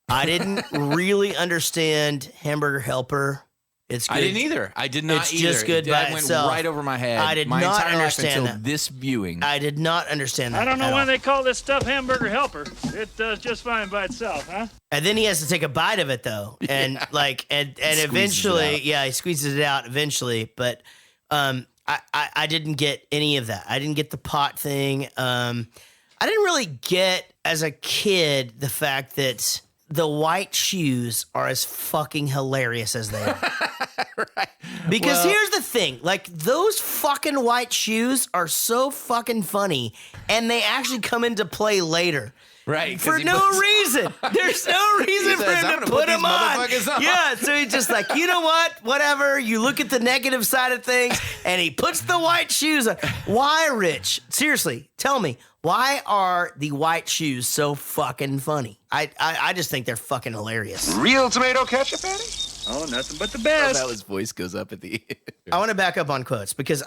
Speaker 1: I didn't really understand hamburger helper. It's good.
Speaker 4: I didn't either. I did not
Speaker 1: It's
Speaker 4: either.
Speaker 1: just good by
Speaker 4: That went
Speaker 1: itself.
Speaker 4: right over my head.
Speaker 1: I did
Speaker 4: my
Speaker 1: not
Speaker 4: entire life
Speaker 1: understand
Speaker 4: until
Speaker 1: that.
Speaker 4: this viewing.
Speaker 1: I did not understand that.
Speaker 7: I don't know
Speaker 1: at
Speaker 7: why
Speaker 1: all.
Speaker 7: they call this stuff hamburger helper. It does just fine by itself, huh?
Speaker 1: And then he has to take a bite of it though. And and
Speaker 4: Squeezes
Speaker 1: eventually,
Speaker 4: it out.
Speaker 1: he squeezes it out eventually. But I didn't get any of that. I didn't get the pot thing. I didn't really get as a kid the fact that the white shoes are as fucking hilarious as they are.
Speaker 4: Right.
Speaker 1: Because
Speaker 4: Well-
Speaker 1: here's the thing, like those fucking white shoes are so fucking funny and they actually come into play later.
Speaker 4: Right. 'cause
Speaker 1: For
Speaker 4: he
Speaker 1: no
Speaker 4: puts-
Speaker 1: reason. There's no reason for
Speaker 4: says, "I'm
Speaker 1: him
Speaker 4: gonna
Speaker 1: to
Speaker 4: put
Speaker 1: put
Speaker 4: these
Speaker 1: them on.
Speaker 4: motherfuckers on."
Speaker 1: Yeah, so he's just like, you know what? Whatever. You look at the negative side of things, and he puts the white shoes on. Why, Rich? Seriously, tell me, why are the white shoes so fucking funny? I just think they're fucking hilarious.
Speaker 6: Real tomato ketchup, Eddie?
Speaker 7: Oh, nothing but the
Speaker 4: Oh,
Speaker 7: best.
Speaker 4: that his voice goes up at the end.
Speaker 1: I want to back up on quotes because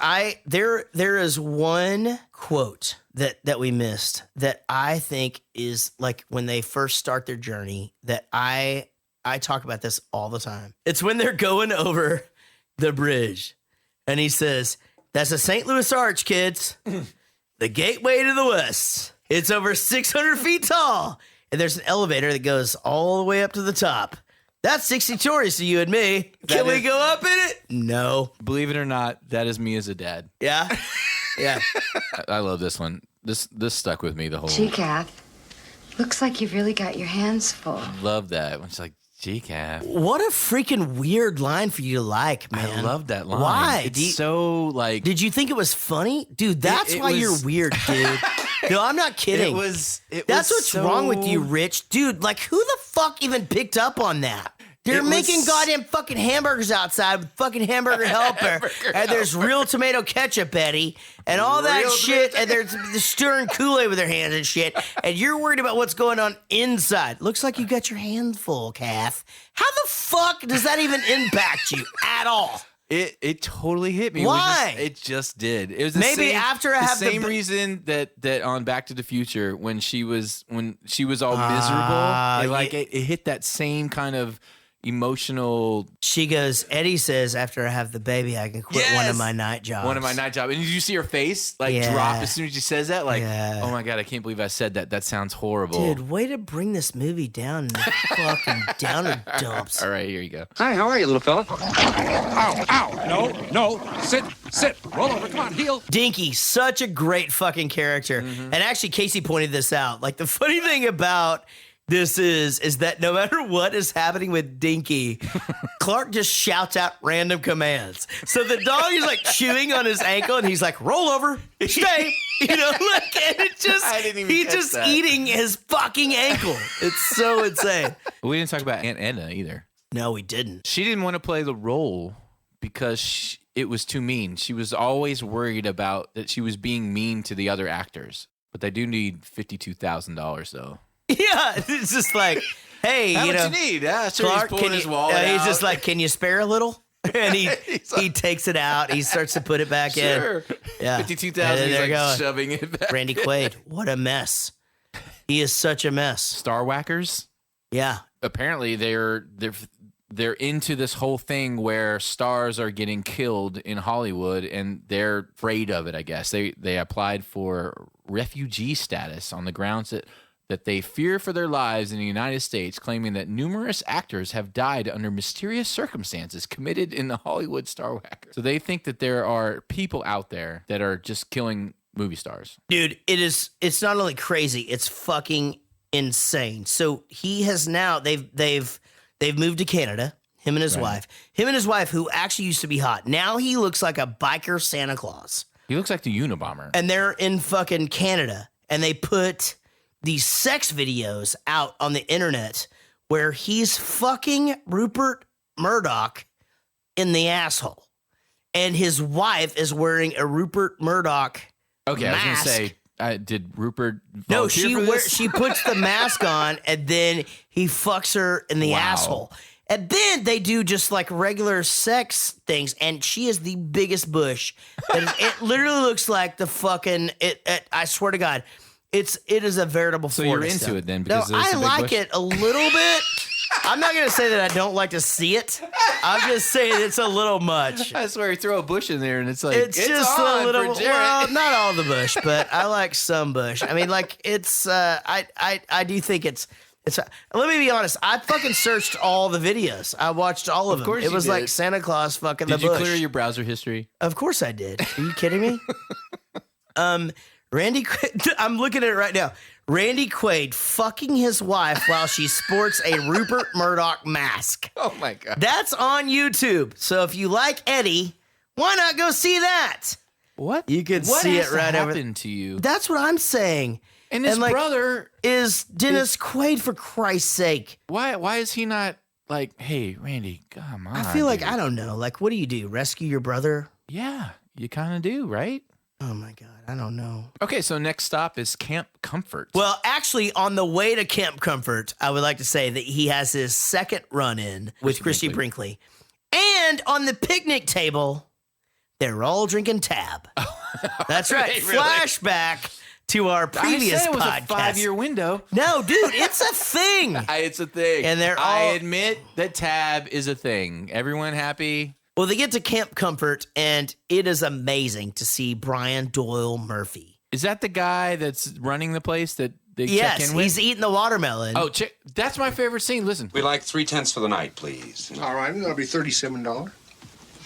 Speaker 1: there is one quote that we missed that I think is like when they first start their journey that I talk about this all the time. It's when they're going over the bridge and he says, "That's the St. Louis Arch, kids. The gateway to the West. It's over 600 feet tall and there's an elevator that goes all the way up to the top. That's 60 stories to you and me. Can we go up in it? No.
Speaker 4: Believe it or not, that is me as a dad.
Speaker 1: Yeah? Yeah.
Speaker 4: I love this one. This stuck with me the whole.
Speaker 9: Gee, Kath, looks like you've really got your hands full.
Speaker 4: Love that. It's like, gee, Kath.
Speaker 1: What a freaking weird line for you to like, man.
Speaker 4: I love that line.
Speaker 1: Why?
Speaker 4: It's so like.
Speaker 1: Did you think it was funny? Dude, that's
Speaker 4: It
Speaker 1: why
Speaker 4: was-
Speaker 1: you're weird, dude. No, I'm not kidding.
Speaker 4: It
Speaker 1: That's
Speaker 4: was
Speaker 1: what's wrong with you, Rich. Dude, like, who the fuck even picked up on that? They're making goddamn fucking hamburgers outside with fucking hamburger helper. And there's real tomato ketchup, Eddie. And all that shit. And they're stirring Kool-Aid with their hands and shit. And you're worried about what's going on inside. Looks like you got your hands full, Kath. How the fuck does that even impact you at all?
Speaker 4: It totally hit me.
Speaker 1: Why?
Speaker 4: It just did. It was
Speaker 1: maybe after I have
Speaker 4: the same reason that on Back to the Future when she was all miserable. It hit that same kind of emotional.
Speaker 1: She goes, Eddie says, after I have the baby, I can quit one of my night jobs.
Speaker 4: One of my night jobs. And did you see her face drop as soon as she says that? Oh my God, I can't believe I said that. That sounds horrible.
Speaker 1: Dude, way to bring this movie down in the fucking downer dumps.
Speaker 4: All right, here you go.
Speaker 2: Hi, how are you, little fella? Ow. No. Sit. Roll over. Come on, heel.
Speaker 1: Dinky, such a great fucking character. And actually, Casey pointed this out. Like, the funny thing about this is that no matter what is happening with Dinky, Clark just shouts out random commands. So the dog is like chewing on his ankle, and he's like, "Roll over, stay." And it just he's just eating his fucking ankle. It's so insane.
Speaker 4: We didn't talk about Aunt Edna either.
Speaker 1: No, we didn't.
Speaker 4: She didn't want to play the role because it was too mean. She was always worried about that she was being mean to the other actors. But they do need $52,000 though.
Speaker 1: Yeah, it's just like, hey,
Speaker 4: how much you need? Yeah, sure.
Speaker 1: Clark,
Speaker 4: he's pulling his wallet out.
Speaker 1: He's just like, can you spare a little? And he takes it out. He starts to put it back in. Yeah,
Speaker 4: 52,000. He's like shoving it back.
Speaker 1: Randy Quaid, what a mess. He is such a mess.
Speaker 4: Star Whackers.
Speaker 1: Yeah.
Speaker 4: Apparently, they're into this whole thing where stars are getting killed in Hollywood, and they're afraid of it. I guess they applied for refugee status on the grounds that they fear for their lives in the United States, claiming that numerous actors have died under mysterious circumstances committed in the Hollywood Star Whacker. So they think that there are people out there that are just killing movie stars.
Speaker 1: Dude, it's not only crazy, it's fucking insane. So he has now they've moved to Canada, him and his wife. Him and his wife, who actually used to be hot. Now he looks like a biker Santa Claus.
Speaker 4: He looks like the Unabomber.
Speaker 1: And they're in fucking Canada, and they put these sex videos out on the internet where he's fucking Rupert Murdock in the asshole. And his wife is wearing a Rupert Murdock mask.
Speaker 4: I was going to say, did Rupert
Speaker 1: No, she puts the mask on, and then he fucks her in the asshole. And then they do just like regular sex things, and she is the biggest bush. It literally looks like the fucking, I swear to God, it is a veritable
Speaker 4: So
Speaker 1: Florida
Speaker 4: you're into
Speaker 1: stuff.
Speaker 4: it then? Because
Speaker 1: no, I like it a little bit. I'm not going to say that I don't like to see it. I'm just saying it's a little much.
Speaker 4: I swear, you throw a bush in there and it's like,
Speaker 1: it's just
Speaker 4: on
Speaker 1: a little,
Speaker 4: for Jaret.
Speaker 1: well, not all the bush, but I like some bush. I mean, like it's, I do think it's, let me be honest. I fucking searched all the videos. I watched all of them.
Speaker 4: course
Speaker 1: It was
Speaker 4: you
Speaker 1: like
Speaker 4: did.
Speaker 1: Santa Claus fucking
Speaker 4: Did
Speaker 1: the
Speaker 4: you
Speaker 1: bush.
Speaker 4: clear your browser history?
Speaker 1: Of course I did. Are you kidding me? Randy Quaid, I'm looking at it right now. Randy Quaid fucking his wife while she sports a Rupert Murdock mask.
Speaker 4: Oh my God.
Speaker 1: That's on YouTube. So if you like Eddie, why not go see that?
Speaker 4: What?
Speaker 1: You could
Speaker 4: what
Speaker 1: see
Speaker 4: has
Speaker 1: it right
Speaker 4: to
Speaker 1: over.
Speaker 4: happen to you?
Speaker 1: That's what I'm saying.
Speaker 4: And his brother
Speaker 1: is Dennis Quaid, for Christ's sake.
Speaker 4: Why is he not like, hey, Randy, come on.
Speaker 1: I feel like,
Speaker 4: dude.
Speaker 1: I don't know. Like, what do? Rescue your brother?
Speaker 4: Yeah, you kind of do, right?
Speaker 1: Oh my God, I don't know.
Speaker 4: Okay, so next stop is Camp Comfort.
Speaker 1: Well, actually, on the way to Camp Comfort, I would like to say that he has his second run-in with Christy Brinkley. And on the picnic table, they're all drinking tab. That's right.
Speaker 4: Really?
Speaker 1: Flashback to our previous
Speaker 4: I said it was
Speaker 1: podcast.
Speaker 4: a 5-year window.
Speaker 1: No, dude, it's a thing.
Speaker 4: It's a thing.
Speaker 1: And they're
Speaker 4: I
Speaker 1: all-
Speaker 4: admit that tab is a thing. Everyone happy?
Speaker 1: Well, they get to Camp Comfort, and it is amazing to see Brian Doyle Murphy.
Speaker 4: Is that the guy that's running the place that they check
Speaker 1: Yes,
Speaker 4: in with?
Speaker 1: he's eating the watermelon.
Speaker 4: Oh, that's my favorite scene. Listen.
Speaker 2: We like 3/10 for the night, please.
Speaker 10: All right, that'll be $37.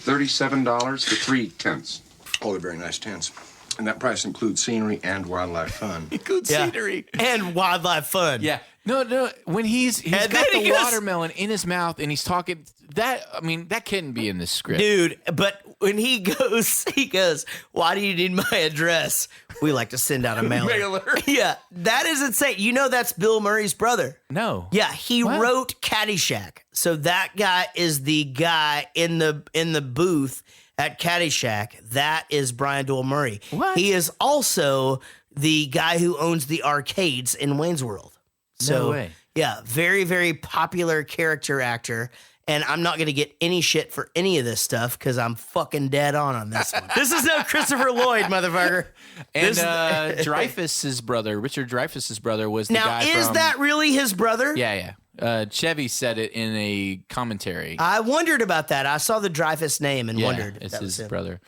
Speaker 2: $37 for 3/10.
Speaker 10: Oh, they're very nice tents. And that price includes scenery and wildlife fun.
Speaker 4: Good scenery.
Speaker 1: And wildlife fun.
Speaker 4: Yeah. No. When he's got
Speaker 1: then he
Speaker 4: the
Speaker 1: goes-
Speaker 4: watermelon in his mouth and he's talking, that couldn't be in the script.
Speaker 1: Dude, but when he goes, why do you need my address? We like to send out a mailer. Yeah, that is insane. You know that's Bill Murray's brother.
Speaker 4: No.
Speaker 1: Yeah, he wrote Caddyshack. So that guy is the guy in the booth at Caddyshack. That is Brian Doyle Murray.
Speaker 4: What?
Speaker 1: He is also the guy who owns the arcades in Wayne's World. So,
Speaker 4: No way.
Speaker 1: Yeah, very, very popular character actor. And I'm not going to get any shit for any of this stuff because I'm fucking dead on this one. This is no Christopher Lloyd, motherfucker.
Speaker 4: And Dreyfuss's brother, Richard Dreyfuss's brother, was the guy
Speaker 1: Now, is that really his brother?
Speaker 4: Yeah. Chevy said it in a commentary.
Speaker 1: I wondered about that. I saw the Dreyfuss name and wondered if
Speaker 4: it's
Speaker 1: that
Speaker 4: his
Speaker 1: was him.
Speaker 4: brother.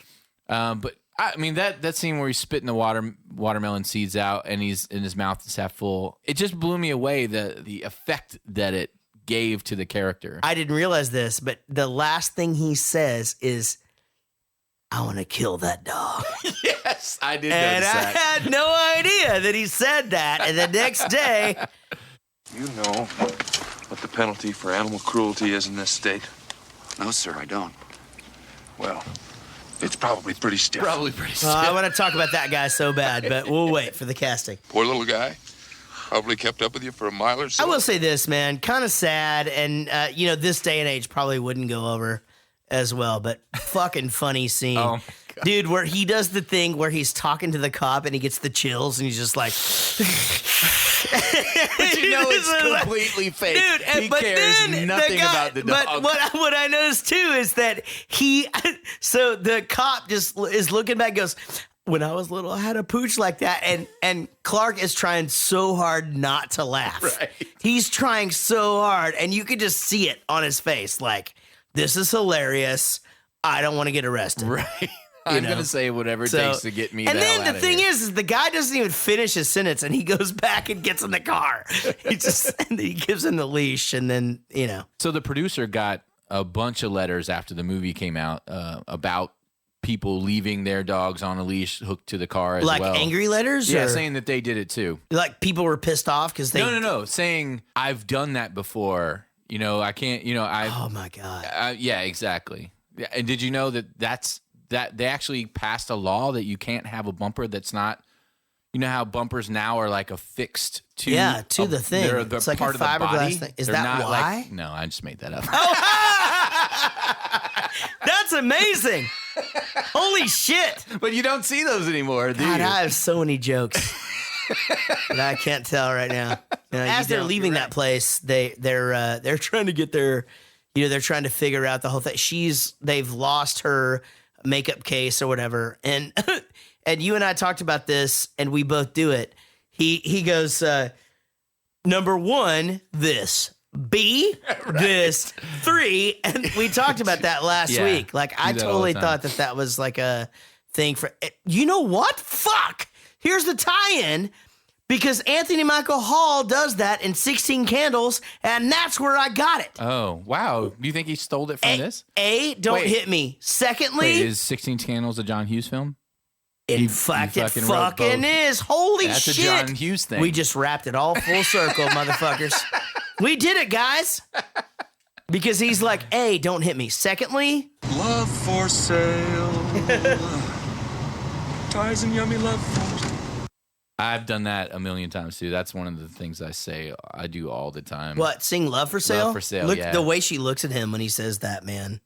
Speaker 4: But I mean that scene where he's spitting the watermelon seeds out and he's in his mouth is half full. It just blew me away the effect that it gave to the character.
Speaker 1: I didn't realize this, but the last thing he says is, "I want to kill that dog."
Speaker 4: Yes, I did.
Speaker 1: And
Speaker 4: notice
Speaker 1: I
Speaker 4: that.
Speaker 1: had no idea that he said that. And the next day,
Speaker 11: You know what the penalty for animal cruelty is in this state?
Speaker 2: No, sir, I don't.
Speaker 11: Well, it's probably pretty stiff.
Speaker 1: I want to talk about that guy so bad, but we'll wait for the casting.
Speaker 11: Poor little guy. Probably kept up with you for a mile or so.
Speaker 1: I will say this, man, kind of sad, and this day and age probably wouldn't go over as well, but fucking funny scene.
Speaker 4: Oh, my God.
Speaker 1: Dude, where he does the thing where he's talking to the cop and he gets the chills and he's just like,
Speaker 4: But you know it's completely fake.
Speaker 1: Dude,
Speaker 4: he cares nothing about the dog.
Speaker 1: But what I noticed too is that so the cop just is looking back and goes, when I was little, I had a pooch like that. And Clark is trying so hard not to laugh.
Speaker 4: Right.
Speaker 1: He's trying so hard, and you could just see it on his face. Like, this is hilarious. I don't want to get arrested.
Speaker 4: Right. I'm going to say whatever it takes to get me
Speaker 1: And
Speaker 4: the
Speaker 1: then
Speaker 4: hell
Speaker 1: the
Speaker 4: out
Speaker 1: thing
Speaker 4: of here.
Speaker 1: is the guy doesn't even finish his sentence, and he goes back and gets in the car. And he gives him the leash, and then,
Speaker 4: So the producer got a bunch of letters after the movie came out about people leaving their dogs on a leash hooked to the car as
Speaker 1: like
Speaker 4: well.
Speaker 1: angry letters?
Speaker 4: Yeah,
Speaker 1: or,
Speaker 4: saying that they did it too.
Speaker 1: like people were pissed off because they.
Speaker 4: No. Saying, I've done that before. I can't,
Speaker 1: Oh my God.
Speaker 4: yeah, exactly. Yeah, and did you know that they actually passed a law that you can't have a bumper that's not, how bumpers now are like affixed to
Speaker 1: the thing.
Speaker 4: They're
Speaker 1: It's like a
Speaker 4: part of the
Speaker 1: fiberglass
Speaker 4: body.
Speaker 1: thing. Is
Speaker 4: They're
Speaker 1: that
Speaker 4: not
Speaker 1: why?
Speaker 4: no, I just made that up.
Speaker 1: That's amazing. Holy shit.
Speaker 4: But you don't see those anymore, do
Speaker 1: God,
Speaker 4: you?
Speaker 1: I have so many jokes that I can't tell right now. As they're leaving that place, they're trying to get their, they're trying to figure out the whole thing. They've lost her makeup case or whatever, and and you and I talked about this, and we both do it. He goes, number one, this. B, this, 3, and we talked about that last week. Like, I totally thought that was like a thing for, you know what? Fuck! Here's the tie-in, because Anthony Michael Hall does that in 16 Candles, and that's where I got it.
Speaker 4: Oh, wow. Do you think he stole it from this?
Speaker 1: Don't hit me. Secondly,
Speaker 4: Wait, is 16 Candles a John Hughes film?
Speaker 1: In fact, it
Speaker 4: fucking wrote
Speaker 1: fucking
Speaker 4: both.
Speaker 1: is. Holy
Speaker 4: That's
Speaker 1: shit.
Speaker 4: a John Hughes thing.
Speaker 1: We just wrapped it all full circle, motherfuckers. We did it, guys. Because he's like, A, don't hit me. Secondly,
Speaker 11: Love for sale. Ties and yummy love for sale.
Speaker 4: I've done that a million times too. That's one of the things I say I do all the time.
Speaker 1: what? Sing Love for Sale?
Speaker 4: Love for Sale,
Speaker 1: Look,
Speaker 4: yeah.
Speaker 1: the way she looks at him when he says that, man.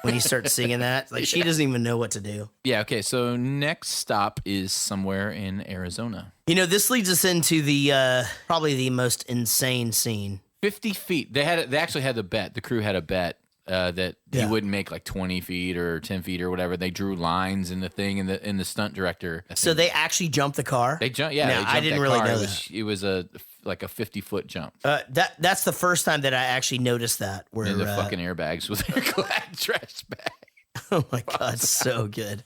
Speaker 1: When he starts singing that. Like, she doesn't even know what to do.
Speaker 4: Yeah, okay. So next stop is somewhere in Arizona.
Speaker 1: This leads us into the probably the most insane scene.
Speaker 4: 50 feet. They actually had the bet. The crew had a bet that he wouldn't make like 20 feet or 10 feet or whatever. They drew lines in the thing, and the stunt director.
Speaker 1: So they actually jumped the car?
Speaker 4: They jumped. Yeah,
Speaker 1: Now,
Speaker 4: they jumped
Speaker 1: I didn't
Speaker 4: that
Speaker 1: really
Speaker 4: car.
Speaker 1: know
Speaker 4: It was like a 50-foot jump.
Speaker 1: That's the first time that I actually noticed that. Where
Speaker 4: And the fucking airbags with their glad trash bag.
Speaker 1: Oh my God, so good.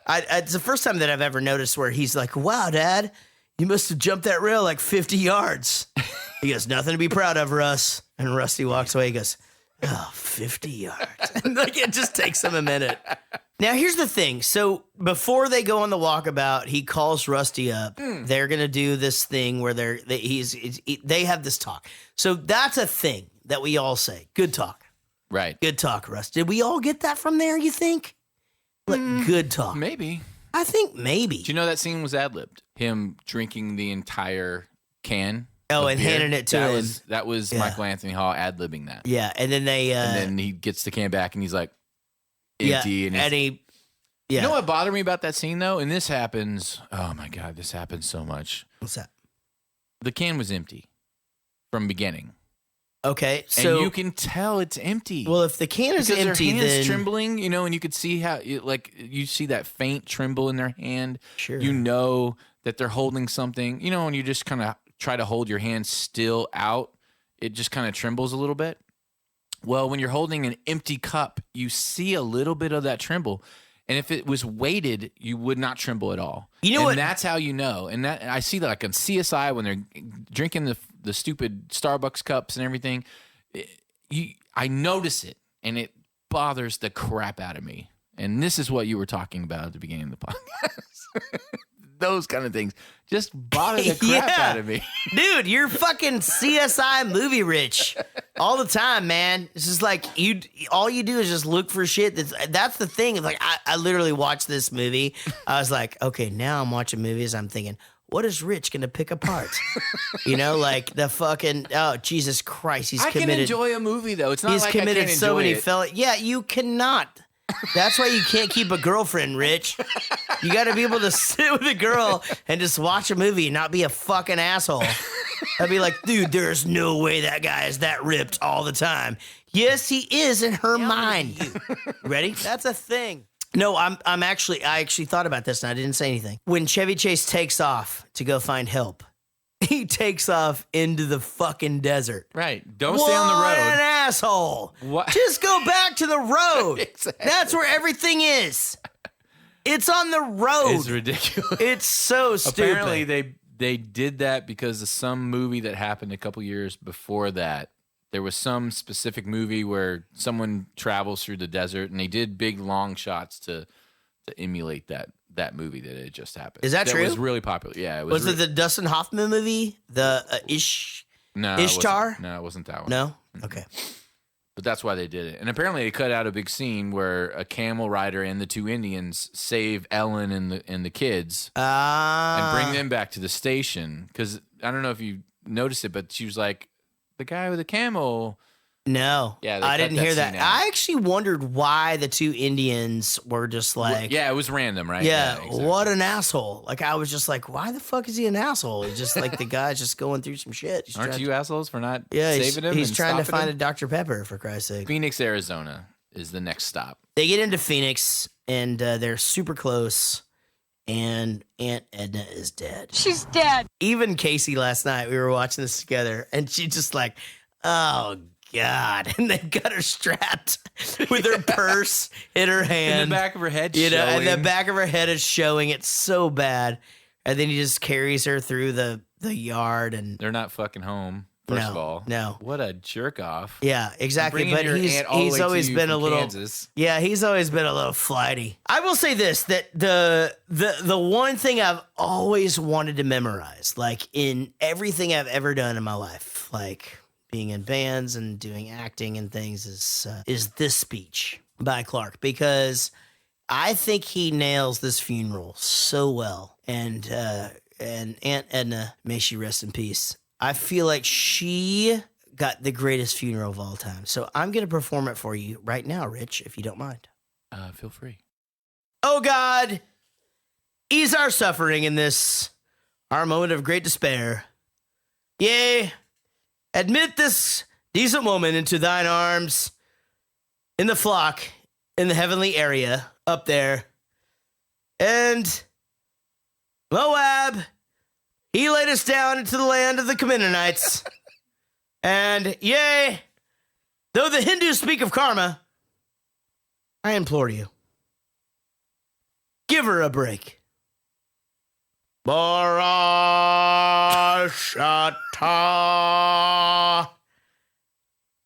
Speaker 1: It's the first time that I've ever noticed where he's like, "Wow, Dad, you must have jumped that rail like 50 yards." He goes, "Nothing to be proud of, Russ." And Rusty walks away. He goes, "Oh, 50 yards." And like, it just takes him a minute. Now, here's the thing. So before they go on the walkabout, he calls Rusty up. They're going to do this thing where they have this talk. So that's a thing that we all say. Good talk.
Speaker 4: Right.
Speaker 1: Good talk, Russ. Did we all get that from there, you think? Like, good talk.
Speaker 4: Maybe.
Speaker 1: I think maybe.
Speaker 4: Do you know that scene was ad-libbed? Him drinking the entire can.
Speaker 1: Oh, and
Speaker 4: beer.
Speaker 1: handing it to him.
Speaker 4: That was Michael Anthony Hall ad-libbing that.
Speaker 1: Yeah, and then they...
Speaker 4: and then he gets the can back, and he's like, empty.
Speaker 1: Yeah, and he... Yeah.
Speaker 4: You know what bothered me about that scene, though? And this happens... Oh, my God, this happens so much.
Speaker 1: What's that?
Speaker 4: The can was empty from beginning.
Speaker 1: Okay, so...
Speaker 4: And you can tell it's empty.
Speaker 1: Well, if the can is
Speaker 4: because
Speaker 1: empty,
Speaker 4: their hand's
Speaker 1: then...
Speaker 4: trembling, you know, and you could see how... you see that faint tremble in their hand.
Speaker 1: Sure.
Speaker 4: You know that they're holding something. You know, and you just kind of try to hold your hand still out, it just kind of trembles a little bit. Well, when you're holding an empty cup, you see a little bit of that tremble. And if it was weighted, you would not tremble at all.
Speaker 1: You know
Speaker 4: and
Speaker 1: what?
Speaker 4: That's how you know. And that I see that like on CSI when they're drinking the stupid Starbucks cups and everything. I notice it, and it bothers the crap out of me. And this is what you were talking about at the beginning of the podcast. Those kind of things just bother the crap out of me.
Speaker 1: Dude, you're fucking CSI movie rich all the time, man. It's just like all you do is just look for shit. That's the thing. Like I literally watched this movie. I was like, okay, now I'm watching movies. I'm thinking, what is Rich gonna pick apart? You know, like the fucking Jesus Christ, he's committed.
Speaker 4: I can enjoy a movie though. It's not
Speaker 1: he's
Speaker 4: like
Speaker 1: committed
Speaker 4: I can't
Speaker 1: so
Speaker 4: enjoy
Speaker 1: many
Speaker 4: it.
Speaker 1: felonies. Yeah, you cannot. That's why you can't keep a girlfriend, Rich. You got to be able to sit with a girl and just watch a movie and not be a fucking asshole. I'd be like, dude, there's no way that guy is that ripped all the time. Yes, he is in her mind. Ready? That's a thing. No, I actually thought about this and I didn't say anything. When Chevy Chase takes off to go find help, he takes off into the fucking desert.
Speaker 4: Right. Don't stay on the road.
Speaker 1: What an asshole.
Speaker 4: What?
Speaker 1: Just go back to the road.
Speaker 4: Exactly.
Speaker 1: That's where everything is. It's on the road.
Speaker 4: It's ridiculous.
Speaker 1: It's so stupid.
Speaker 4: Apparently, they did that because of some movie that happened a couple years before that. There was some specific movie where someone travels through the desert, and they did big long shots to emulate that movie that had just happened.
Speaker 1: Is that true?
Speaker 4: It was really popular. Yeah.
Speaker 1: Was it the Dustin Hoffman movie? The Ishtar?
Speaker 4: No, it wasn't that one.
Speaker 1: No? Okay.
Speaker 4: But that's why they did it. And apparently they cut out a big scene where a camel rider and the two Indians save Ellen and the kids and bring them back to the station. Because I don't know if you noticed it, but she was like, the guy with the camel.
Speaker 1: No.
Speaker 4: Yeah,
Speaker 1: I didn't hear that.
Speaker 4: out.
Speaker 1: I actually wondered why the two Indians were just like...
Speaker 4: Yeah, it was random, right?
Speaker 1: Yeah,
Speaker 4: exactly.
Speaker 1: what an asshole. Like, I was just like, why the fuck is he an asshole? He's just like the guy's just going through some shit. He's
Speaker 4: Aren't you assholes for not
Speaker 1: he's
Speaker 4: saving him?
Speaker 1: He's
Speaker 4: and
Speaker 1: trying to
Speaker 4: stopping
Speaker 1: find
Speaker 4: him?
Speaker 1: a Dr. Pepper, for Christ's sake.
Speaker 4: Phoenix, Arizona is the next stop.
Speaker 1: They get into Phoenix, and they're super close, and Aunt Edna is dead.
Speaker 5: She's dead.
Speaker 1: Even Casey last night, we were watching this together, and she just like, oh, God. And they've got her strapped with her purse in her hand.
Speaker 4: In the back of her head
Speaker 1: you know,
Speaker 4: showing.
Speaker 1: and the back of her head is showing. It's so bad. And then he just carries her through the yard. And
Speaker 4: they're not fucking home, first of all.
Speaker 1: No.
Speaker 4: What a jerk off.
Speaker 1: Yeah, exactly.
Speaker 4: Bringing
Speaker 1: But
Speaker 4: your
Speaker 1: he's
Speaker 4: aunt all the way to
Speaker 1: always
Speaker 4: you
Speaker 1: been a
Speaker 4: from
Speaker 1: little
Speaker 4: Kansas.
Speaker 1: Yeah, he's always been a little flighty. I will say this, that the one thing I've always wanted to memorize, like in everything I've ever done in my life, like being in bands and doing acting and things, is this speech by Clark, because I think he nails this funeral so well. And Aunt Edna, may she rest in peace, I feel like she got the greatest funeral of all time. So I'm going to perform it for you right now, Rich, if you don't mind.
Speaker 4: Feel free.
Speaker 1: Oh God, ease our suffering in this, our moment of great despair. Yea, admit this decent woman into thine arms, in the flock, in the heavenly area, up there. And Moab, he laid us down into the land of the Canaanites. And yea, though the Hindus speak of karma, I implore you, give her a break. Barashata.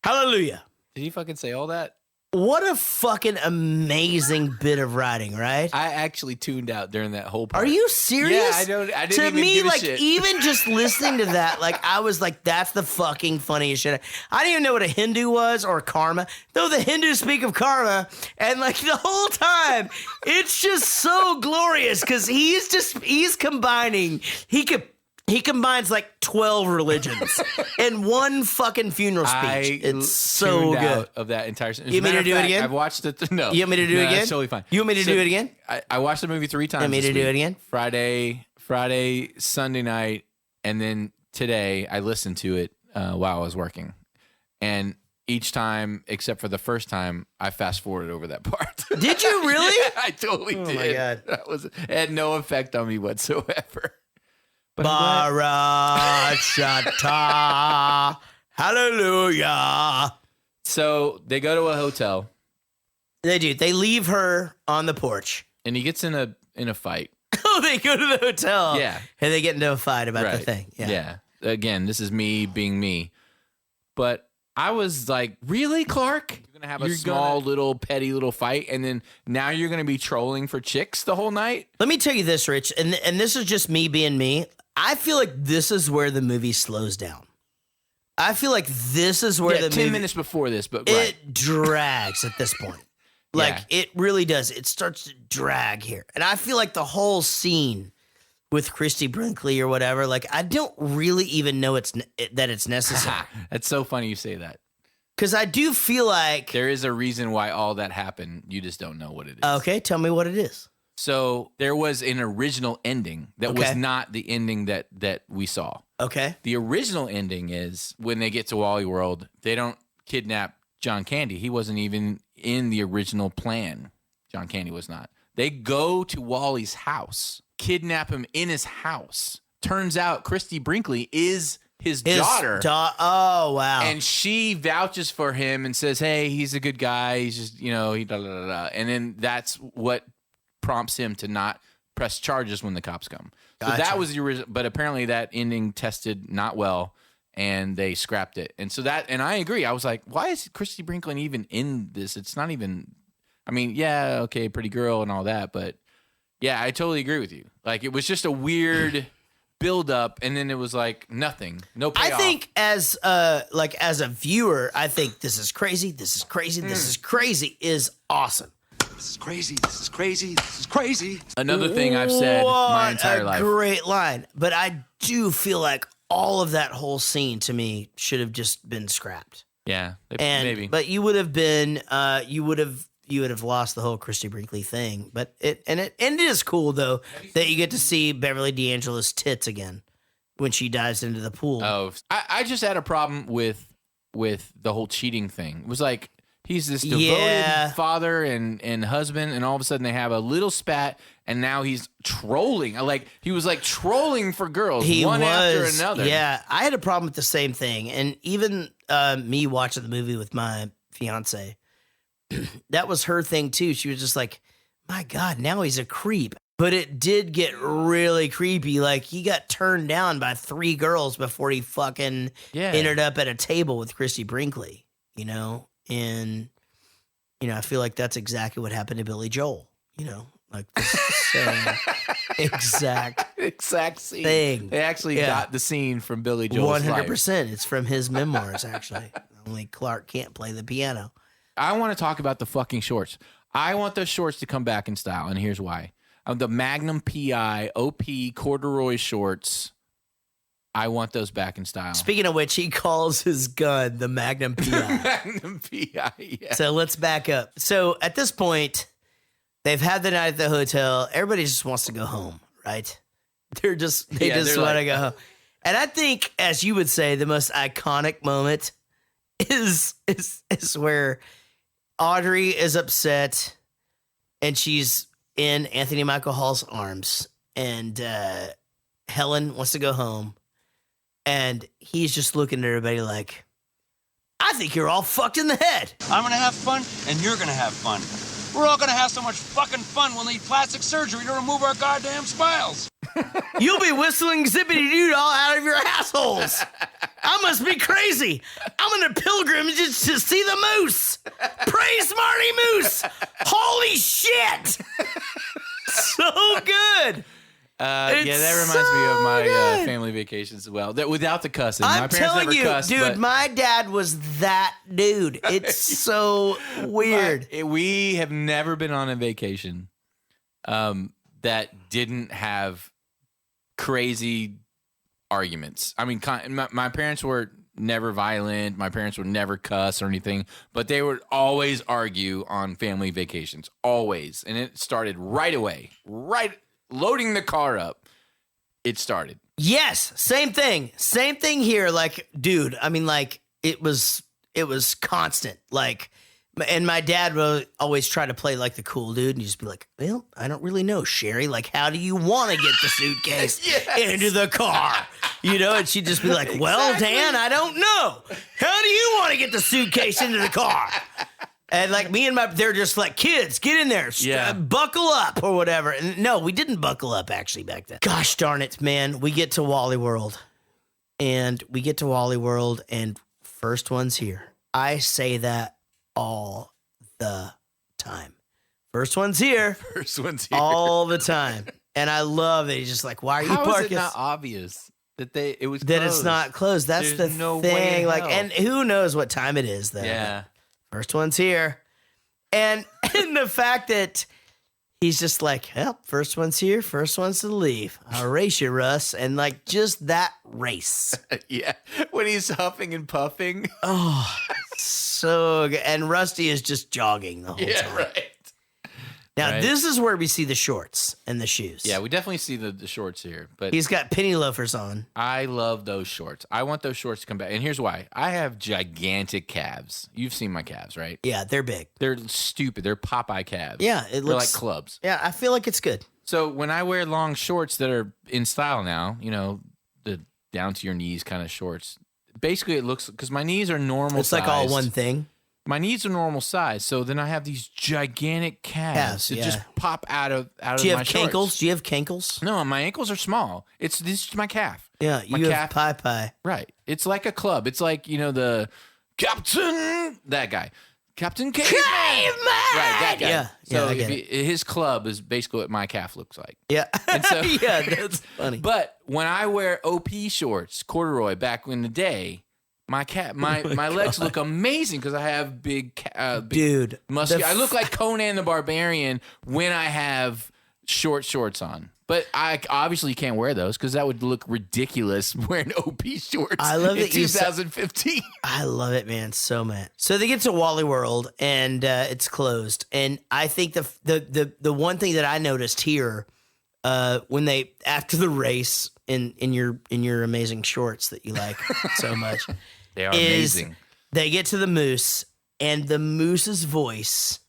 Speaker 1: Hallelujah.
Speaker 4: Did he fucking say all that?
Speaker 1: What a fucking amazing bit of writing, right?
Speaker 4: I actually tuned out during that whole part.
Speaker 1: Are you serious?
Speaker 4: Yeah, I didn't
Speaker 1: to
Speaker 4: even
Speaker 1: me,
Speaker 4: give a
Speaker 1: like,
Speaker 4: shit.
Speaker 1: even just listening to that, like, I was like, that's the fucking funniest shit. I didn't even know what a Hindu was or karma, though the Hindus speak of karma, and like the whole time, it's just so glorious because he's combining, he combines like 12 religions in one fucking funeral speech. It's so
Speaker 4: tuned
Speaker 1: good.
Speaker 4: out of that entire.
Speaker 1: You want me to do it again?
Speaker 4: I've watched it. No.
Speaker 1: You want me to do it again?
Speaker 4: That's totally fine.
Speaker 1: You want me to do it again?
Speaker 4: I watched the movie 3 times.
Speaker 1: You want me to
Speaker 4: this
Speaker 1: do
Speaker 4: week.
Speaker 1: it again?
Speaker 4: Friday, Sunday night, and then today I listened to it while I was working. And each time, except for the first time, I fast forwarded over that part.
Speaker 1: Did you really?
Speaker 4: Yeah, I totally did.
Speaker 1: Oh my God.
Speaker 4: It had no effect on me whatsoever.
Speaker 1: Barachata, hallelujah.
Speaker 4: So they go to a hotel,
Speaker 1: They do. They leave her on the porch.
Speaker 4: and he gets in a fight.
Speaker 1: Oh, they go to the hotel.
Speaker 4: Yeah.
Speaker 1: And they get into a fight about the
Speaker 4: Right.
Speaker 1: thing. Yeah.
Speaker 4: Again, this is me being me. But I was like, really, Clark? You're going to have a small, petty little fight, and then now you're going to be trolling for chicks the whole night?
Speaker 1: Let me tell you this, Rich, and this is just me being me. I feel like this is where the movie slows down. I feel like this is where the
Speaker 4: 10
Speaker 1: movie...
Speaker 4: minutes before this, but right.
Speaker 1: It drags at this point. Like, it really does. It starts to drag here. And I feel like the whole scene with Christy Brinkley or whatever, like, I don't really even know that it's necessary.
Speaker 4: That's so funny you say that.
Speaker 1: Because I do feel like...
Speaker 4: There is a reason why all that happened. You just don't know what it is.
Speaker 1: Okay, tell me what it is.
Speaker 4: So there was an original ending that
Speaker 1: Okay.
Speaker 4: was not the ending that we saw.
Speaker 1: Okay.
Speaker 4: The original ending is when they get to Wally World, they don't kidnap John Candy. He wasn't even in the original plan. John Candy was not. They go to Wally's house, kidnap him in his house. Turns out Christy Brinkley is his daughter.
Speaker 1: Oh, wow.
Speaker 4: And she vouches for him and says, hey, he's a good guy. He's just, he da da da da. And then that's what prompts him to not press charges when the cops come. So
Speaker 1: Gotcha.
Speaker 4: that was the original, but apparently that ending tested not well, and they scrapped it. And so and I agree. I was like, why is Christy Brinkley even in this? It's not even, I mean, yeah, okay, pretty girl and all that, but yeah, I totally agree with you. Like, it was just a weird build up, and then it was like nothing, no payoff.
Speaker 1: I think as a viewer, I think this is crazy, this is crazy, this is crazy is awesome.
Speaker 11: This is crazy. This is crazy. This is crazy.
Speaker 4: Another thing I've said my entire life.
Speaker 1: Great line. But I do feel like all of that whole scene to me should have just been scrapped.
Speaker 4: Yeah,
Speaker 1: Maybe. But you would have been you would have lost the whole Christy Brinkley thing. But it is cool though that you get to see Beverly D'Angelo's tits again when she dives into the pool.
Speaker 4: Oh, I just had a problem with the whole cheating thing. It was like, he's this devoted father and husband, and all of a sudden they have a little spat, and now he's trolling. Like, he was like trolling for girls, after another.
Speaker 1: Yeah, I had a problem with the same thing, and even me watching the movie with my fiance, that was her thing too. She was just like, "My God, now he's a creep." But it did get really creepy. Like, he got turned down by 3 girls before he fucking ended up at a table with Christy Brinkley. And, I feel like that's exactly what happened to Billy Joel, like the same exact
Speaker 4: scene.
Speaker 1: Thing.
Speaker 4: They actually got the scene from Billy Joel's
Speaker 1: 100%. It's from his memoirs, actually. Only Clark can't play the piano.
Speaker 4: I want to talk about the fucking shorts. I want those shorts to come back in style, and here's why. The Magnum PI OP corduroy shorts, I want those back in style.
Speaker 1: Speaking of which, he calls his gun the Magnum PI.
Speaker 4: Magnum PI, yeah.
Speaker 1: So let's back up. So at this point, they've had the night at the hotel. Everybody just wants to go home, right? They just want to go home. And I think, as you would say, the most iconic moment is where Audrey is upset and she's in Anthony Michael Hall's arms, and Helen wants to go home. And he's just looking at everybody like, I think you're all fucked in the head.
Speaker 12: I'm gonna have fun, and you're gonna have fun. We're all gonna have so much fucking fun we'll need plastic surgery to remove our goddamn smiles.
Speaker 1: You'll be whistling zippity-doo all out of your assholes. I must be crazy. I'm on a pilgrimage to see the moose. Praise Marty Moose. Holy shit. So good.
Speaker 4: Yeah, that reminds me of my family vacations as well. That without the cussing. My
Speaker 1: I'm
Speaker 4: parents
Speaker 1: telling
Speaker 4: never
Speaker 1: you,
Speaker 4: cussed,
Speaker 1: dude,
Speaker 4: but
Speaker 1: my dad was that dude. It's so weird.
Speaker 4: We have never been on a vacation that didn't have crazy arguments. I mean, my parents were never violent. My parents would never cuss or anything, but they would always argue on family vacations, always. And it started right away, loading the car up. It started.
Speaker 1: Yes, same thing. Same thing here. Like, dude, I mean, like, it was constant. Like, and my dad would always try to play like the cool dude and just be like, well, I don't really know, Sherry. Like, how do you want to get the suitcase into the car? You know, and she'd just be like, well, Dan, I don't know. How do you want to get the suitcase into the car? And like me and they're just like, kids, get in there, buckle up or whatever. And no, we didn't buckle up actually back then. Gosh darn it, man. We get to Wally World and first one's here. I say that all the time. First one's here. All the time. And I love it. He's just like, why are you parking?
Speaker 4: How is it not obvious that it was
Speaker 1: that
Speaker 4: closed?
Speaker 1: It's not closed? That's
Speaker 4: There's
Speaker 1: the
Speaker 4: no
Speaker 1: thing.
Speaker 4: way in
Speaker 1: Like,
Speaker 4: hell.
Speaker 1: and who knows what time it is though.
Speaker 4: Yeah.
Speaker 1: First one's here. And the fact that he's just like, well, first one's here, first one's to leave. I'll race you, Russ. And like just that race.
Speaker 4: Yeah. When he's huffing and puffing.
Speaker 1: Oh, so good. And Rusty is just jogging the whole time.
Speaker 4: Right.
Speaker 1: Now, this is where we see the shorts and the shoes.
Speaker 4: Yeah, we definitely see the shorts here. But
Speaker 1: he's got penny loafers on.
Speaker 4: I love those shorts. I want those shorts to come back. And here's why. I have gigantic calves. You've seen my calves, right?
Speaker 1: Yeah, they're big.
Speaker 4: They're stupid. They're Popeye calves.
Speaker 1: Yeah,
Speaker 4: they're like clubs.
Speaker 1: Yeah, I feel like it's good.
Speaker 4: So when I wear long shorts that are in style now, you know, the down to your knees kind of shorts, basically it looks, because my knees are normal
Speaker 1: It's like all one thing.
Speaker 4: My knees are normal size, so then I have these gigantic calves that just pop out of my shorts.
Speaker 1: Do you have cankles? Do you have cankles?
Speaker 4: No, my ankles are small. This is my calf.
Speaker 1: Yeah, you have pie.
Speaker 4: Right. It's like a club. It's like, you know, the Captain, that guy. Captain Caveman. Right, that guy.
Speaker 1: Yeah.
Speaker 4: So
Speaker 1: yeah,
Speaker 4: his club is basically what my calf looks like.
Speaker 1: Yeah.
Speaker 4: And so,
Speaker 1: yeah, that's funny.
Speaker 4: But when I wear OP shorts, corduroy, back in the day, my legs look amazing because I have big
Speaker 1: dude,
Speaker 4: muscular. I look like Conan the Barbarian when I have short shorts on. But I obviously can't wear those because that would look ridiculous wearing OP shorts.
Speaker 1: I love
Speaker 4: in 2015.
Speaker 1: I love it, man, so much. So they get to Wally World and it's closed. And I think the one thing that I noticed here when they after the race in your amazing shorts that you like so much.
Speaker 4: They are amazing.
Speaker 1: They get to the moose, and the moose's voice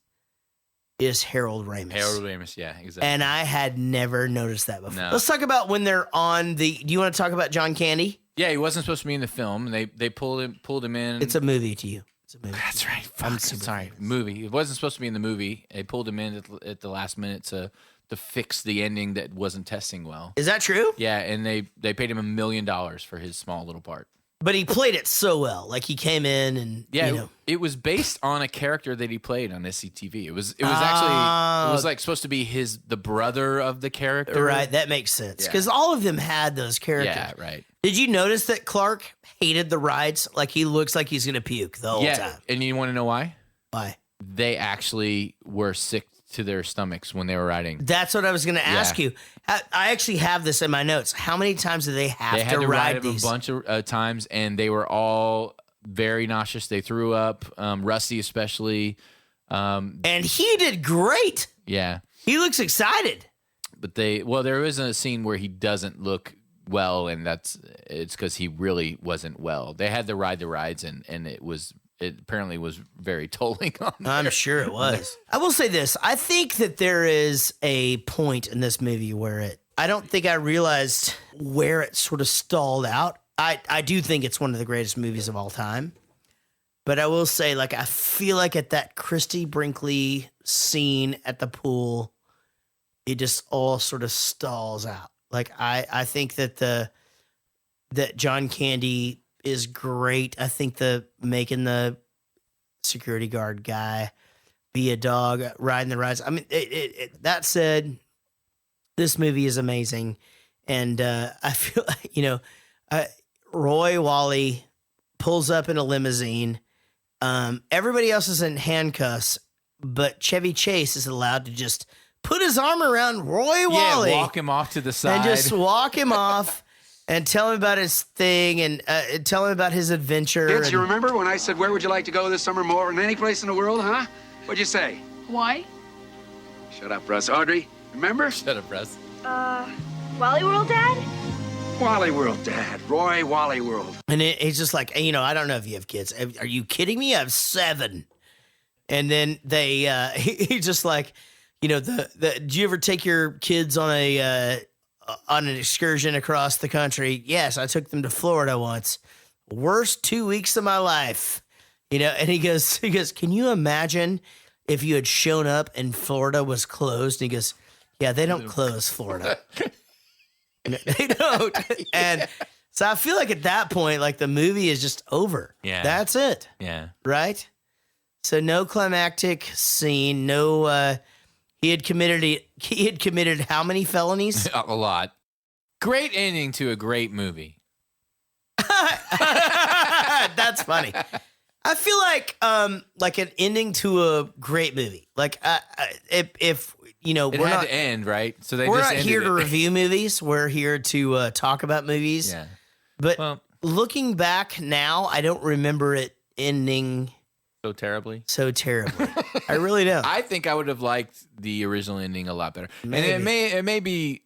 Speaker 1: is Harold Ramis.
Speaker 4: Harold Ramis, yeah, exactly.
Speaker 1: And I had never noticed that before.
Speaker 4: No.
Speaker 1: Let's talk about when they're on the. Do you want to talk about John Candy?
Speaker 4: Yeah, he wasn't supposed to be in the film. They pulled him in.
Speaker 1: It's a movie to you. It's a movie.
Speaker 4: That's right. I'm sorry. Movie. He wasn't supposed to be in the movie. They pulled him in at the last minute to fix the ending that wasn't testing well.
Speaker 1: Is that true?
Speaker 4: Yeah, and they paid him $1 million for his small little part.
Speaker 1: But he played it so well. Like he came in and
Speaker 4: it was based on a character that he played on SCTV. It was actually like supposed to be the brother of the character.
Speaker 1: Right, that makes sense because all of them had those characters.
Speaker 4: Yeah, right.
Speaker 1: Did you notice that Clark hated the rides? Like he looks like he's gonna puke the whole time.
Speaker 4: And you want to know why?
Speaker 1: Why?
Speaker 4: They actually were sick to their stomachs when they were riding.
Speaker 1: That's what I was going to ask you. I actually have this in my notes. How many times do they have to ride these?
Speaker 4: A bunch of times, and they were all very nauseous. They threw up, Rusty especially.
Speaker 1: And he did great.
Speaker 4: Yeah.
Speaker 1: He looks excited.
Speaker 4: But there is a scene where he doesn't look well, and it's because he really wasn't well. They had to ride the rides, and it apparently was very tolling on them.
Speaker 1: I'm sure it was. I will say this. I think that there is a point in this movie where I don't think I realized where it sort of stalled out. I do think it's one of the greatest movies of all time. But I will say, like, I feel like at that Christy Brinkley scene at the pool, it just all sort of stalls out. Like, I think that that John Candy is great. I think making the security guard guy be a dog, riding the rides. I mean, that said, this movie is amazing. And I feel like, Roy Wally pulls up in a limousine. Everybody else is in handcuffs, but Chevy Chase is allowed to just put his arm around Roy Wally.
Speaker 4: Yeah, walk him off to the side.
Speaker 1: And just walk him off and tell him about his thing and tell him about his adventure.
Speaker 2: Kids, you remember when I said, where would you like to go this summer more than any place in the world, huh? What'd you say?
Speaker 5: Why?
Speaker 2: Shut up, Russ. Audrey, remember?
Speaker 4: Shut up, Russ.
Speaker 8: Wally World, Dad?
Speaker 2: Wally World, Dad. Roy Wally World.
Speaker 1: And it's just like, I don't know if you have kids. Are you kidding me? I have 7. And then he's just like, do you ever take your kids on an excursion across the country? Yes, I took them to Florida once. Worst 2 weeks of my life. And he goes, can you imagine if you had shown up and Florida was closed? And he goes, yeah, they don't close Florida. They don't. And so I feel like at that point, like the movie is just over.
Speaker 4: Yeah.
Speaker 1: That's it.
Speaker 4: Yeah.
Speaker 1: Right? So no climactic scene, no he had committed how many felonies?
Speaker 4: A lot. Great ending to a great movie.
Speaker 1: That's funny. I feel like an ending to a great movie. Like if
Speaker 4: It
Speaker 1: we're
Speaker 4: had
Speaker 1: not
Speaker 4: to end, right? So
Speaker 1: we're not here to review movies. We're here to talk about movies.
Speaker 4: Yeah.
Speaker 1: But looking back now, I don't remember it ending
Speaker 4: so terribly.
Speaker 1: I really don't.
Speaker 4: I think I would have liked the original ending a lot better.
Speaker 1: Maybe.
Speaker 4: And it may be,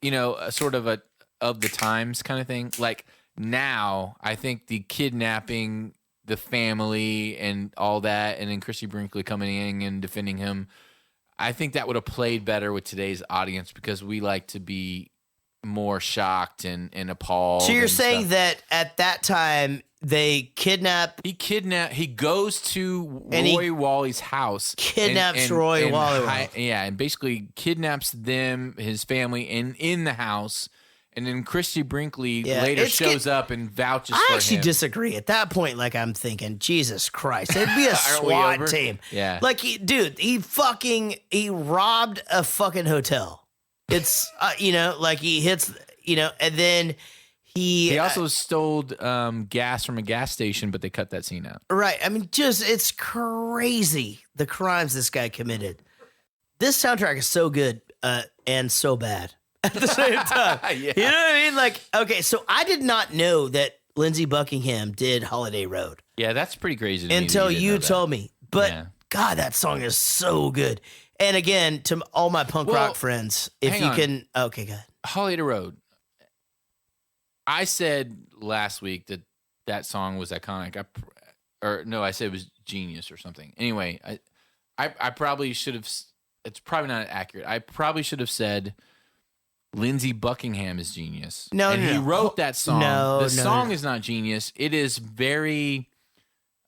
Speaker 4: a sort of a of the times kind of thing. Like now, I think the kidnapping the family and all that, and then Christy Brinkley coming in and defending him, I think that would have played better with today's audience because we like to be more shocked and appalled.
Speaker 1: So you're saying that at that time they
Speaker 4: he goes to Roy Wally's house,
Speaker 1: kidnaps Roy Wally.
Speaker 4: And basically kidnaps them, his family, in the house. And then Christy Brinkley later shows up and vouches for him.
Speaker 1: I actually disagree. At that point, like I'm thinking, Jesus Christ, it'd be a SWAT team.
Speaker 4: Yeah.
Speaker 1: Like, he robbed a fucking hotel. It's, like he hits, and then he
Speaker 4: also stole gas from a gas station, but they cut that scene out.
Speaker 1: Right. I mean, it's crazy the crimes this guy committed. This soundtrack is so good and so bad at the same time.
Speaker 4: Yeah.
Speaker 1: You know what I mean? Like, okay, so I did not know that Lindsey Buckingham did Holiday Road.
Speaker 4: Yeah, that's pretty crazy to me
Speaker 1: until you told me. But
Speaker 4: yeah.
Speaker 1: God, that song is so good. And again, to all my punk rock friends, if you can, okay, go ahead.
Speaker 4: Holiday Road. I said last week that song was iconic. I said it was genius or something. Anyway, I probably should have. It's probably not accurate. I probably should have said Lindsey Buckingham is genius. He wrote that song. The song is not genius. It is very.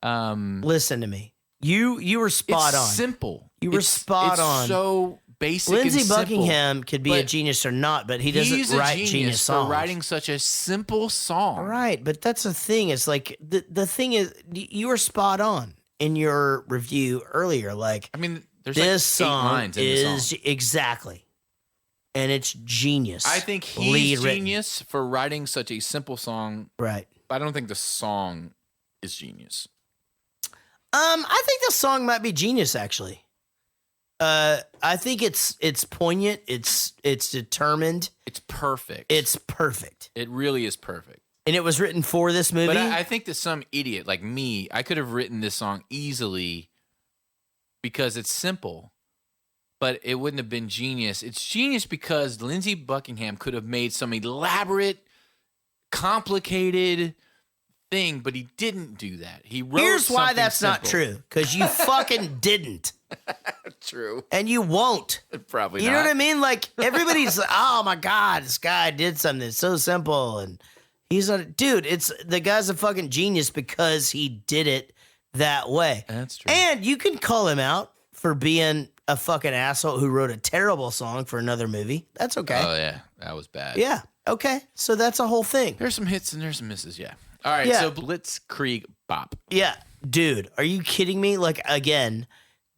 Speaker 1: Listen to me. You were spot on.
Speaker 4: Simple.
Speaker 1: You were spot on.
Speaker 4: It's so basic.
Speaker 1: Lindsey
Speaker 4: and simple.
Speaker 1: Buckingham could be a genius or not, but he doesn't write genius songs.
Speaker 4: For writing such a simple song.
Speaker 1: Right, but that's the thing. It's like the thing is you were spot on in your review earlier. Like,
Speaker 4: I mean, there's
Speaker 1: this
Speaker 4: like 8
Speaker 1: song
Speaker 4: lines in the song.
Speaker 1: Exactly, and it's genius.
Speaker 4: I think he's genius for writing such a simple song.
Speaker 1: Right,
Speaker 4: but I don't think the song is genius.
Speaker 1: I think the song might be genius, actually. I think it's poignant. It's determined.
Speaker 4: It's perfect.
Speaker 1: It's perfect.
Speaker 4: It really is perfect.
Speaker 1: And it was written for this movie.
Speaker 4: But I think that some idiot like me, I could have written this song easily because it's simple, but it wouldn't have been genius. It's genius because Lindsey Buckingham could have made some elaborate, complicated thing, but he didn't do that. He wrote
Speaker 1: Here's why that's
Speaker 4: simple.
Speaker 1: not true. Because you fucking didn't.
Speaker 4: True.
Speaker 1: And you won't.
Speaker 4: Probably
Speaker 1: You
Speaker 4: not.
Speaker 1: know what I mean? Like, everybody's like, oh my God, this guy did something that's so simple. And he's not, dude, the guy's a fucking genius because he did it that way.
Speaker 4: That's true.
Speaker 1: And you can call him out for being a fucking asshole who wrote a terrible song for another movie. That's okay.
Speaker 4: Oh, yeah. That was bad.
Speaker 1: Yeah. Okay. So that's a whole thing.
Speaker 4: There's some hits and there's some misses, yeah. All right,
Speaker 1: Yeah.
Speaker 4: so Blitzkrieg Bop.
Speaker 1: Yeah, dude, are you kidding me? Like, again,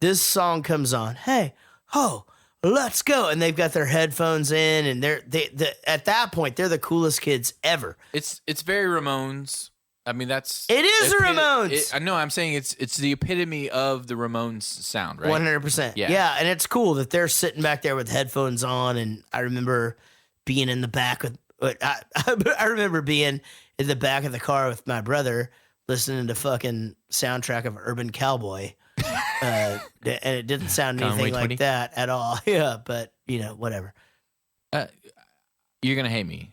Speaker 1: this song comes on. Hey, ho, let's go. And they've got their headphones in, and they at that point, they're the coolest kids ever.
Speaker 4: It's very Ramones. I mean, that's
Speaker 1: It is the Ramones.
Speaker 4: I know. I'm saying it's the epitome of the Ramones sound, right?
Speaker 1: 100%. Yeah, and it's cool that they're sitting back there with headphones on. And I remember being in the back with. I remember being in the back of the car with my brother listening to fucking soundtrack of Urban Cowboy, and it didn't sound anything
Speaker 4: Conway
Speaker 1: like
Speaker 4: 20?
Speaker 1: that at all. Yeah, but whatever.
Speaker 4: You're gonna hate me,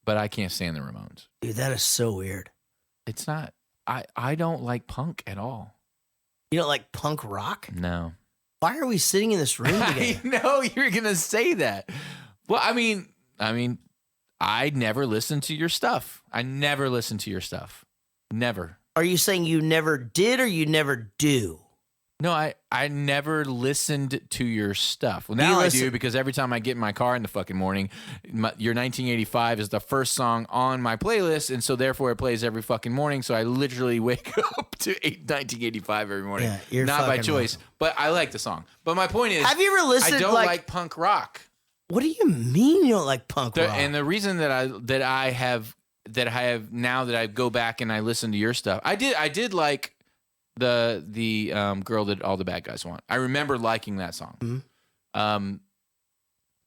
Speaker 4: but I can't stand the Ramones.
Speaker 1: Dude, that is so weird.
Speaker 4: It's not. I don't like punk at all.
Speaker 1: You don't like punk rock?
Speaker 4: No.
Speaker 1: Why are we sitting in this room together?
Speaker 4: I know you're gonna say that. Well, I mean, I never listened to your stuff. I never listened to your stuff. Never.
Speaker 1: Are you saying you never did or you never do?
Speaker 4: No, I never listened to your stuff. Well, now I do because every time I get in my car in the fucking morning, your 1985 is the first song on my playlist, and so therefore it plays every fucking morning. So I literally wake up to 1985 every morning.
Speaker 1: Yeah, you're
Speaker 4: not by
Speaker 1: fucking
Speaker 4: choice, but I like the song. But my point is,
Speaker 1: have you ever listened?
Speaker 4: I don't like punk rock.
Speaker 1: What do you mean you don't like punk rock?
Speaker 4: And the reason that I have now that I go back and I listen to your stuff, I did like the girl that all the bad guys want. I remember liking that song.
Speaker 1: Mm-hmm.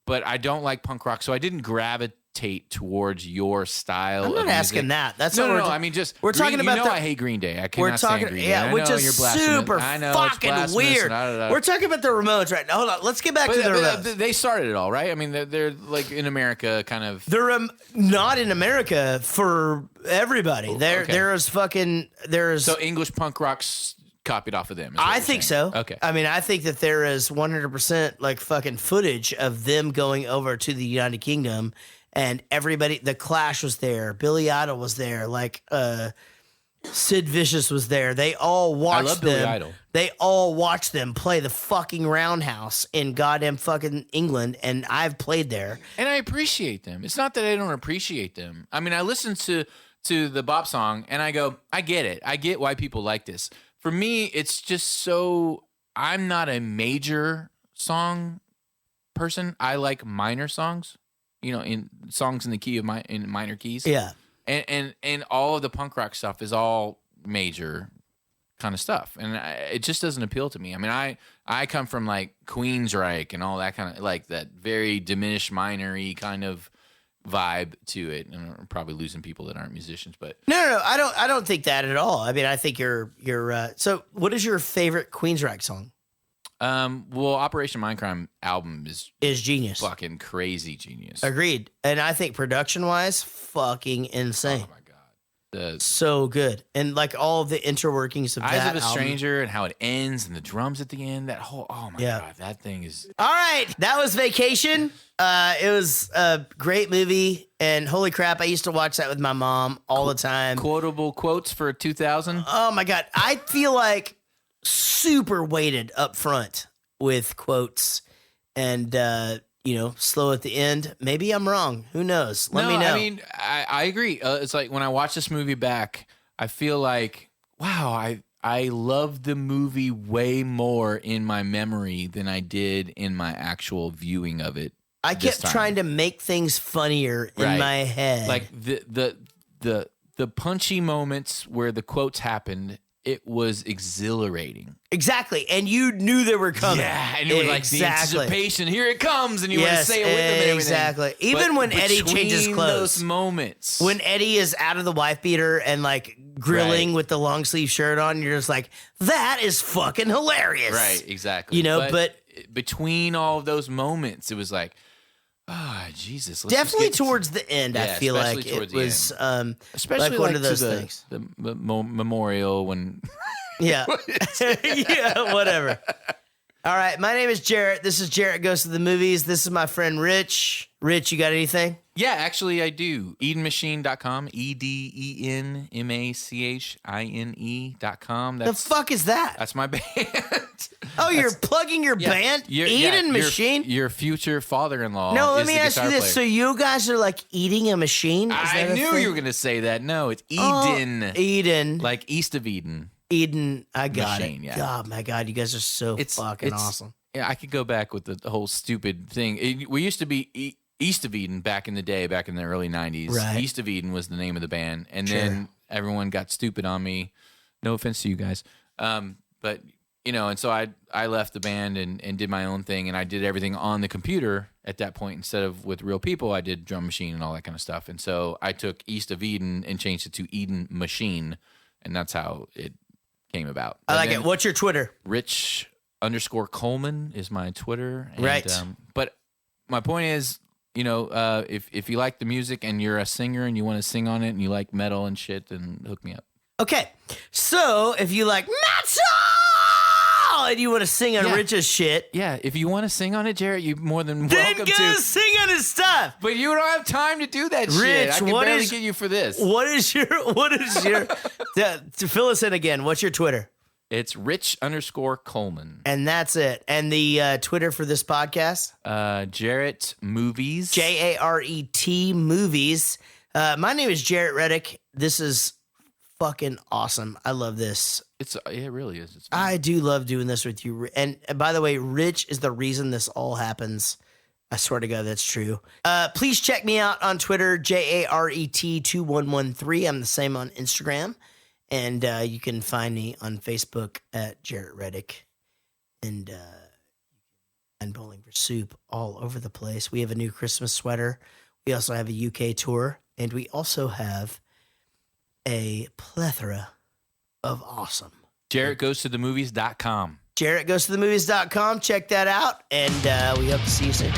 Speaker 4: But I don't like punk rock, so I didn't gravitate towards your style.
Speaker 1: I'm not asking that. That's
Speaker 4: no.
Speaker 1: what
Speaker 4: I mean, just
Speaker 1: we're talking about.
Speaker 4: I hate Green Day. I cannot stand Green Day. I
Speaker 1: which
Speaker 4: know
Speaker 1: is
Speaker 4: you're blasphemous.
Speaker 1: super
Speaker 4: I know,
Speaker 1: fucking weird. We're talking about the Ramones right now. Hold on, let's get back to the Ramones.
Speaker 4: They started it all, right? I mean, they're like in America, kind of.
Speaker 1: They're not in America for everybody. There's
Speaker 4: so English punk rock's copied off of them.
Speaker 1: I think so.
Speaker 4: Okay.
Speaker 1: I mean, I think that there is 100% like fucking footage of them going over to the United Kingdom, and everybody. The Clash was there. Billy Idol was there. Like Sid Vicious was there. They all watched
Speaker 4: I love
Speaker 1: them.
Speaker 4: Billy Idol.
Speaker 1: They all watched them play the fucking Roundhouse in goddamn fucking England, and I've played there.
Speaker 4: And I appreciate them. It's not that I don't appreciate them. I mean, I listen to the Bop song, and I go, I get it. I get why people like this. For me, it's just so I'm not a major song person. I like minor songs, in songs in the key of in minor keys.
Speaker 1: Yeah.
Speaker 4: And all of the punk rock stuff is all major kind of stuff, and it just doesn't appeal to me. I mean, I come from like Queensryche and all that kind of like that very diminished minor-y kind of vibe to it, and I'm probably losing people that aren't musicians, but
Speaker 1: No, I don't think that at all. I mean, I think you're so what is your favorite Queensryche song?
Speaker 4: Well, Operation Mindcrime album
Speaker 1: is genius.
Speaker 4: Fucking crazy genius.
Speaker 1: Agreed. And I think production wise, fucking insane.
Speaker 4: Oh my God.
Speaker 1: So good. And like all of the interworkings of
Speaker 4: Eyes
Speaker 1: that
Speaker 4: of a
Speaker 1: album.
Speaker 4: Stranger and how it ends and the drums at the end, that whole, oh my God, that thing is.
Speaker 1: All right. That was Vacation. It was a great movie, and holy crap, I used to watch that with my mom all the time.
Speaker 4: Quotable quotes for 2000.
Speaker 1: Oh my God. I feel like super weighted up front with quotes and, slow at the end. Maybe I'm wrong. Who knows? Let me know.
Speaker 4: I mean, I agree. It's like when I watch this movie back, I feel like, wow, I love the movie way more in my memory than I did in my actual viewing of it.
Speaker 1: I kept trying to make things funnier in my head.
Speaker 4: Like the punchy moments where the quotes happened, it was exhilarating.
Speaker 1: Exactly. And you knew they were coming.
Speaker 4: Yeah, and it was like the anticipation, here it comes, and you want to say it with them and everything.
Speaker 1: Exactly. Even when Eddie changes clothes.
Speaker 4: Those moments.
Speaker 1: When Eddie is out of the wife beater and like grilling with the long sleeve shirt on, you're just like, that is fucking hilarious.
Speaker 4: Right, exactly.
Speaker 1: But
Speaker 4: between all of those moments, it was like, oh, Jesus.
Speaker 1: Definitely towards the end, I feel like it was
Speaker 4: especially
Speaker 1: like one of those things.
Speaker 4: The memorial when.
Speaker 1: Yeah. Yeah, whatever. All right. My name is Jaret. This is Jaret Goes to the Movies. This is my friend Rich. Rich, you got anything?
Speaker 4: Yeah, actually, I do. EdenMachine.com. EdenMachine.com.
Speaker 1: The fuck is that?
Speaker 4: That's my band.
Speaker 1: Oh, you're plugging your band? Eden Machine?
Speaker 4: Your future father-in-law.
Speaker 1: No, let
Speaker 4: is
Speaker 1: me
Speaker 4: the
Speaker 1: ask you
Speaker 4: guitar
Speaker 1: this.
Speaker 4: player.
Speaker 1: So you guys are like eating a machine? Is
Speaker 4: I
Speaker 1: that a
Speaker 4: knew
Speaker 1: thing?
Speaker 4: you were going to say that. No, it's Eden.
Speaker 1: Oh, Eden.
Speaker 4: Like east of Eden.
Speaker 1: Eden. I got
Speaker 4: Machine,
Speaker 1: it.
Speaker 4: yeah.
Speaker 1: God, my God. You guys are so fucking awesome.
Speaker 4: Yeah, I could go back with the whole stupid thing. We used to be East of Eden back in the day, back in the early 90s.
Speaker 1: Right.
Speaker 4: East of Eden was the name of the band. And
Speaker 1: Sure.
Speaker 4: then everyone got stupid on me. No offense to you guys. But, you know, and so I left the band and did my own thing. And I did everything on the computer at that point. Instead of with real people, I did drum machine and all that kind of stuff. And so I took East of Eden and changed it to Eden Machine. And that's how it came about.
Speaker 1: I like it. What's your Twitter?
Speaker 4: Rich_Coleman is my Twitter. And,
Speaker 1: Right.
Speaker 4: But my point is, you know, if you like the music and you're a singer and you want to sing on it and you like metal and shit, then hook me up.
Speaker 1: Okay. So if you like metal and you want to sing on Rich's shit,
Speaker 4: Yeah, if you want to sing on it, Jaret, you're more than
Speaker 1: then
Speaker 4: welcome
Speaker 1: go
Speaker 4: to.
Speaker 1: sing on his stuff.
Speaker 4: But you don't have time to do that shit.
Speaker 1: Rich,
Speaker 4: I can
Speaker 1: what
Speaker 4: barely
Speaker 1: is-
Speaker 4: get you for this.
Speaker 1: What is your to fill us in again, what's your Twitter?
Speaker 4: It's Rich_Coleman.
Speaker 1: And that's it. And the Twitter for this podcast?
Speaker 4: Jaret Movies.
Speaker 1: Jaret Movies. My name is Jaret Reddick. This is fucking awesome. I love this.
Speaker 4: It really is. It's
Speaker 1: I do love doing this with you. And by the way, Rich is the reason this all happens. I swear to God, that's true. Please check me out on Twitter, Jaret2113. I'm the same on Instagram. And you can find me on Facebook at Jaret Reddick. And Bowling for Soup all over the place. We have a new Christmas sweater. We also have a UK tour. And we also have a plethora of awesome.
Speaker 4: JaretGoesToTheMovies.com.
Speaker 1: JaretGoesToTheMovies.com. Check that out. And we hope to see you soon.